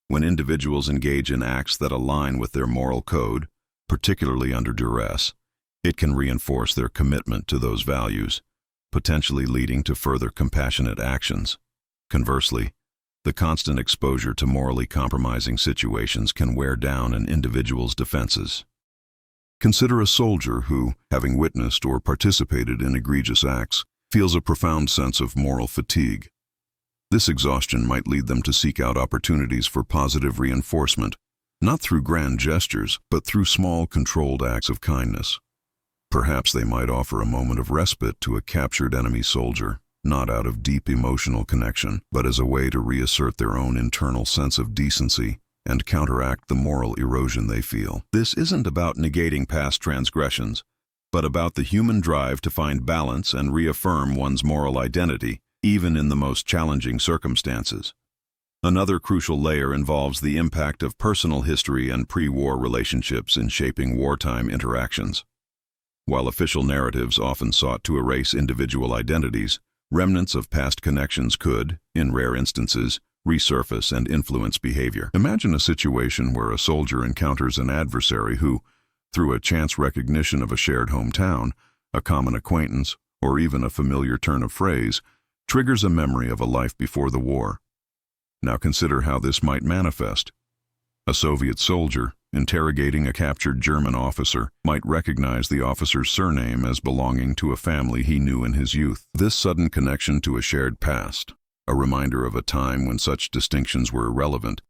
When individuals engage in acts that align with their moral code, particularly under duress, it can reinforce their commitment to those values, potentially leading to further compassionate actions. Conversely, the constant exposure to morally compromising situations can wear down an individual's defenses. Consider a soldier who, having witnessed or participated in egregious acts, feels a profound sense of moral fatigue. This exhaustion might lead them to seek out opportunities for positive reinforcement, not through grand gestures, but through small, controlled acts of kindness. Perhaps they might offer a moment of respite to a captured enemy soldier, not out of deep emotional connection, but as a way to reassert their own internal sense of decency and counteract the moral erosion they feel. This isn't about negating past transgressions, but about the human drive to find balance and reaffirm one's moral identity, even in the most challenging circumstances. Another crucial layer involves the impact of personal history and pre-war relationships in shaping wartime interactions. While official narratives often sought to erase individual identities, remnants of past connections could, in rare instances, resurface and influence behavior. Imagine a situation where a soldier encounters an adversary who, through a chance recognition of a shared hometown, a common acquaintance, or even a familiar turn of phrase, triggers a memory of a life before the war. Now consider how this might manifest. A Soviet soldier, interrogating a captured German officer, might recognize the officer's surname as belonging to a family he knew in his youth. This sudden connection to a shared past, a reminder of a time when such distinctions were irrelevant,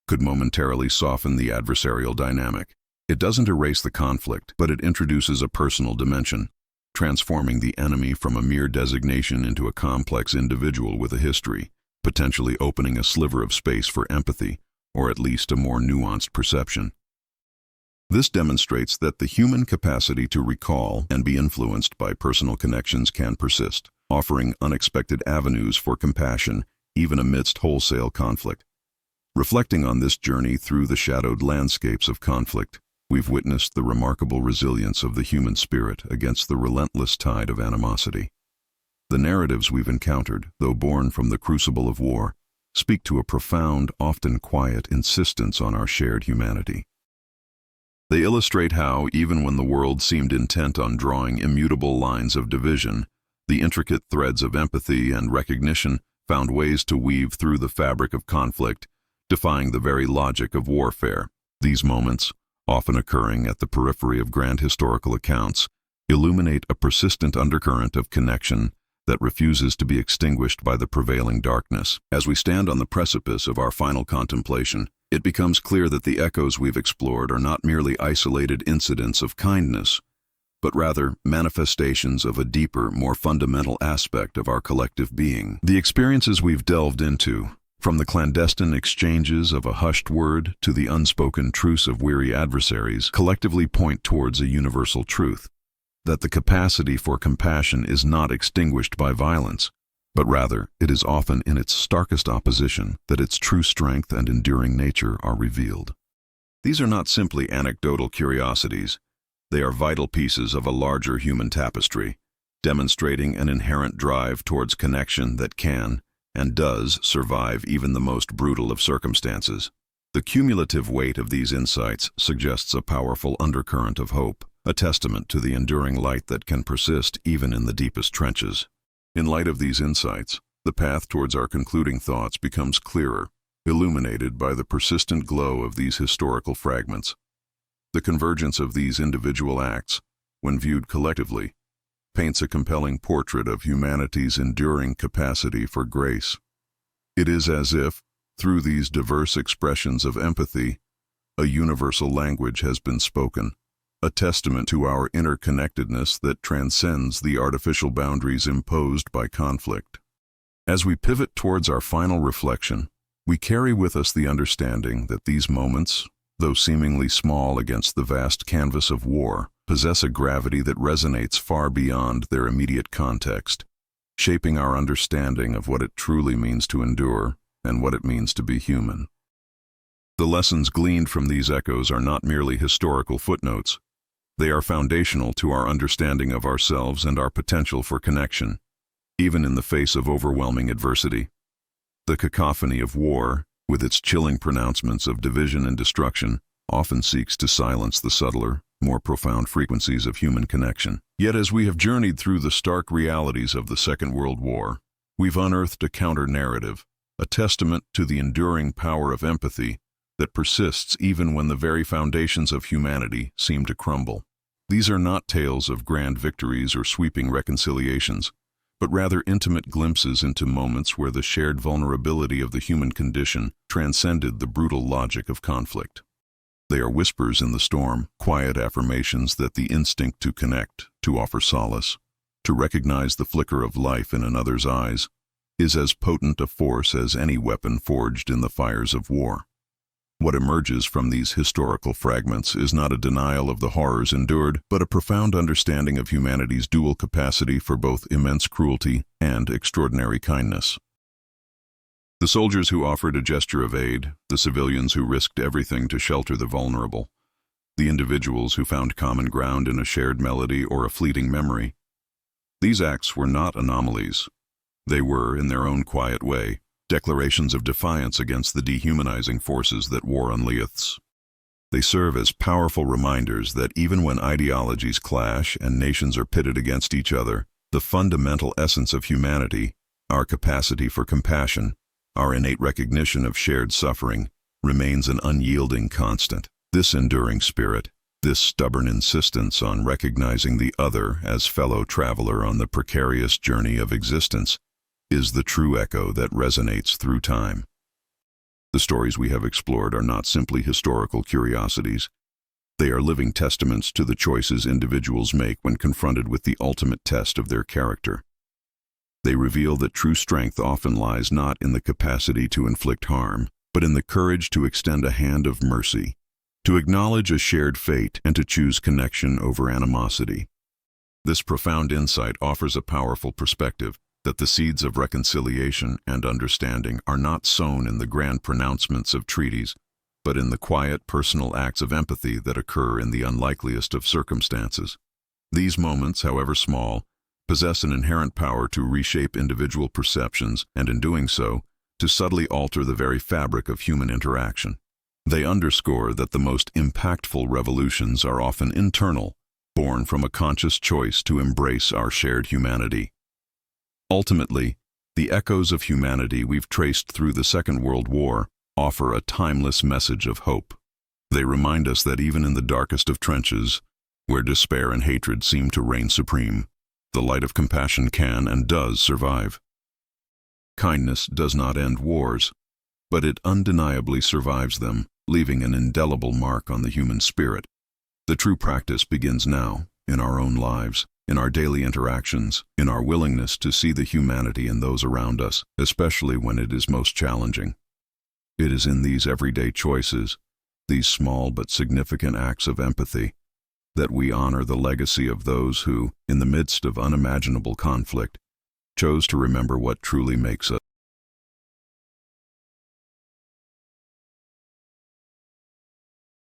could momentarily soften the adversarial dynamic. It doesn't erase the conflict, but it introduces a personal dimension, transforming the enemy from a mere designation into a complex individual with a history, potentially opening a sliver of space for empathy, or at least a more nuanced perception. This demonstrates that the human capacity to recall and be influenced by personal connections can persist, offering unexpected avenues for compassion even amidst wholesale conflict. Reflecting on this journey through the shadowed landscapes of conflict, we've witnessed the remarkable resilience of the human spirit against the relentless tide of animosity. The narratives we've encountered, though born from the crucible of war, speak to a profound, often quiet insistence on our shared humanity. They illustrate how, even when the world seemed intent on drawing immutable lines of division, the intricate threads of empathy and recognition found ways to weave through the fabric of conflict, defying the very logic of warfare. These moments, often occurring at the periphery of grand historical accounts, illuminate a persistent undercurrent of connection that refuses to be extinguished by the prevailing darkness. As we stand on the precipice of our final contemplation, it becomes clear that the echoes we've explored are not merely isolated incidents of kindness, but rather manifestations of a deeper, more fundamental aspect of our collective being. The experiences we've delved into, from the clandestine exchanges of a hushed word to the unspoken truce of weary adversaries, collectively point towards a universal truth, that the capacity for compassion is not extinguished by violence, but rather it is often in its starkest opposition that its true strength and enduring nature are revealed. These are not simply anecdotal curiosities. They are vital pieces of a larger human tapestry, demonstrating an inherent drive towards connection that can, and does, survive even the most brutal of circumstances. The cumulative weight of these insights suggests a powerful undercurrent of hope, a testament to the enduring light that can persist even in the deepest trenches. In light of these insights, the path towards our concluding thoughts becomes clearer, illuminated by the persistent glow of these historical fragments. The convergence of these individual acts, when viewed collectively, paints a compelling portrait of humanity's enduring capacity for grace. It is as if, through these diverse expressions of empathy, a universal language has been spoken, a testament to our interconnectedness that transcends the artificial boundaries imposed by conflict. As we pivot towards our final reflection, we carry with us the understanding that these moments, though seemingly small against the vast canvas of war, possess a gravity that resonates far beyond their immediate context, shaping our understanding of what it truly means to endure and what it means to be human. The lessons gleaned from these echoes are not merely historical footnotes. They are foundational to our understanding of ourselves and our potential for connection, even in the face of overwhelming adversity. The cacophony of war, with its chilling pronouncements of division and destruction, often seeks to silence the subtler, more profound frequencies of human connection. Yet as we have journeyed through the stark realities of the Second World War, we've unearthed a counter-narrative, a testament to the enduring power of empathy that persists even when the very foundations of humanity seem to crumble. These are not tales of grand victories or sweeping reconciliations, but rather intimate glimpses into moments where the shared vulnerability of the human condition transcended the brutal logic of conflict. They are whispers in the storm, quiet affirmations that the instinct to connect, to offer solace, to recognize the flicker of life in another's eyes, is as potent a force as any weapon forged in the fires of war. What emerges from these historical fragments is not a denial of the horrors endured, but a profound understanding of humanity's dual capacity for both immense cruelty and extraordinary kindness. The soldiers who offered a gesture of aid, the civilians who risked everything to shelter the vulnerable, the individuals who found common ground in a shared melody or a fleeting memory. These acts were not anomalies. They were, in their own quiet way, declarations of defiance against the dehumanizing forces that war unearths. They serve as powerful reminders that even when ideologies clash and nations are pitted against each other, the fundamental essence of humanity, our capacity for compassion, our innate recognition of shared suffering, remains an unyielding constant. This enduring spirit, this stubborn insistence on recognizing the other as fellow traveler on the precarious journey of existence, is the true echo that resonates through time. The stories we have explored are not simply historical curiosities. They are living testaments to the choices individuals make when confronted with the ultimate test of their character. They reveal that true strength often lies not in the capacity to inflict harm, but in the courage to extend a hand of mercy, to acknowledge a shared fate, and to choose connection over animosity. This profound insight offers a powerful perspective that the seeds of reconciliation and understanding are not sown in the grand pronouncements of treaties, but in the quiet personal acts of empathy that occur in the unlikeliest of circumstances. These moments, however small, possess an inherent power to reshape individual perceptions and, in doing so, to subtly alter the very fabric of human interaction. They underscore that the most impactful revolutions are often internal, born from a conscious choice to embrace our shared humanity. Ultimately, the echoes of humanity we've traced through the Second World War offer a timeless message of hope. They remind us that even in the darkest of trenches, where despair and hatred seem to reign supreme, the light of compassion can and does survive. Kindness does not end wars, but it undeniably survives them, leaving an indelible mark on the human spirit. The true practice begins now, in our own lives, in our daily interactions, in our willingness to see the humanity in those around us, especially when it is most challenging. It is in these everyday choices, these small but significant acts of empathy, that we honor the legacy of those who, in the midst of unimaginable conflict, chose to remember what truly makes us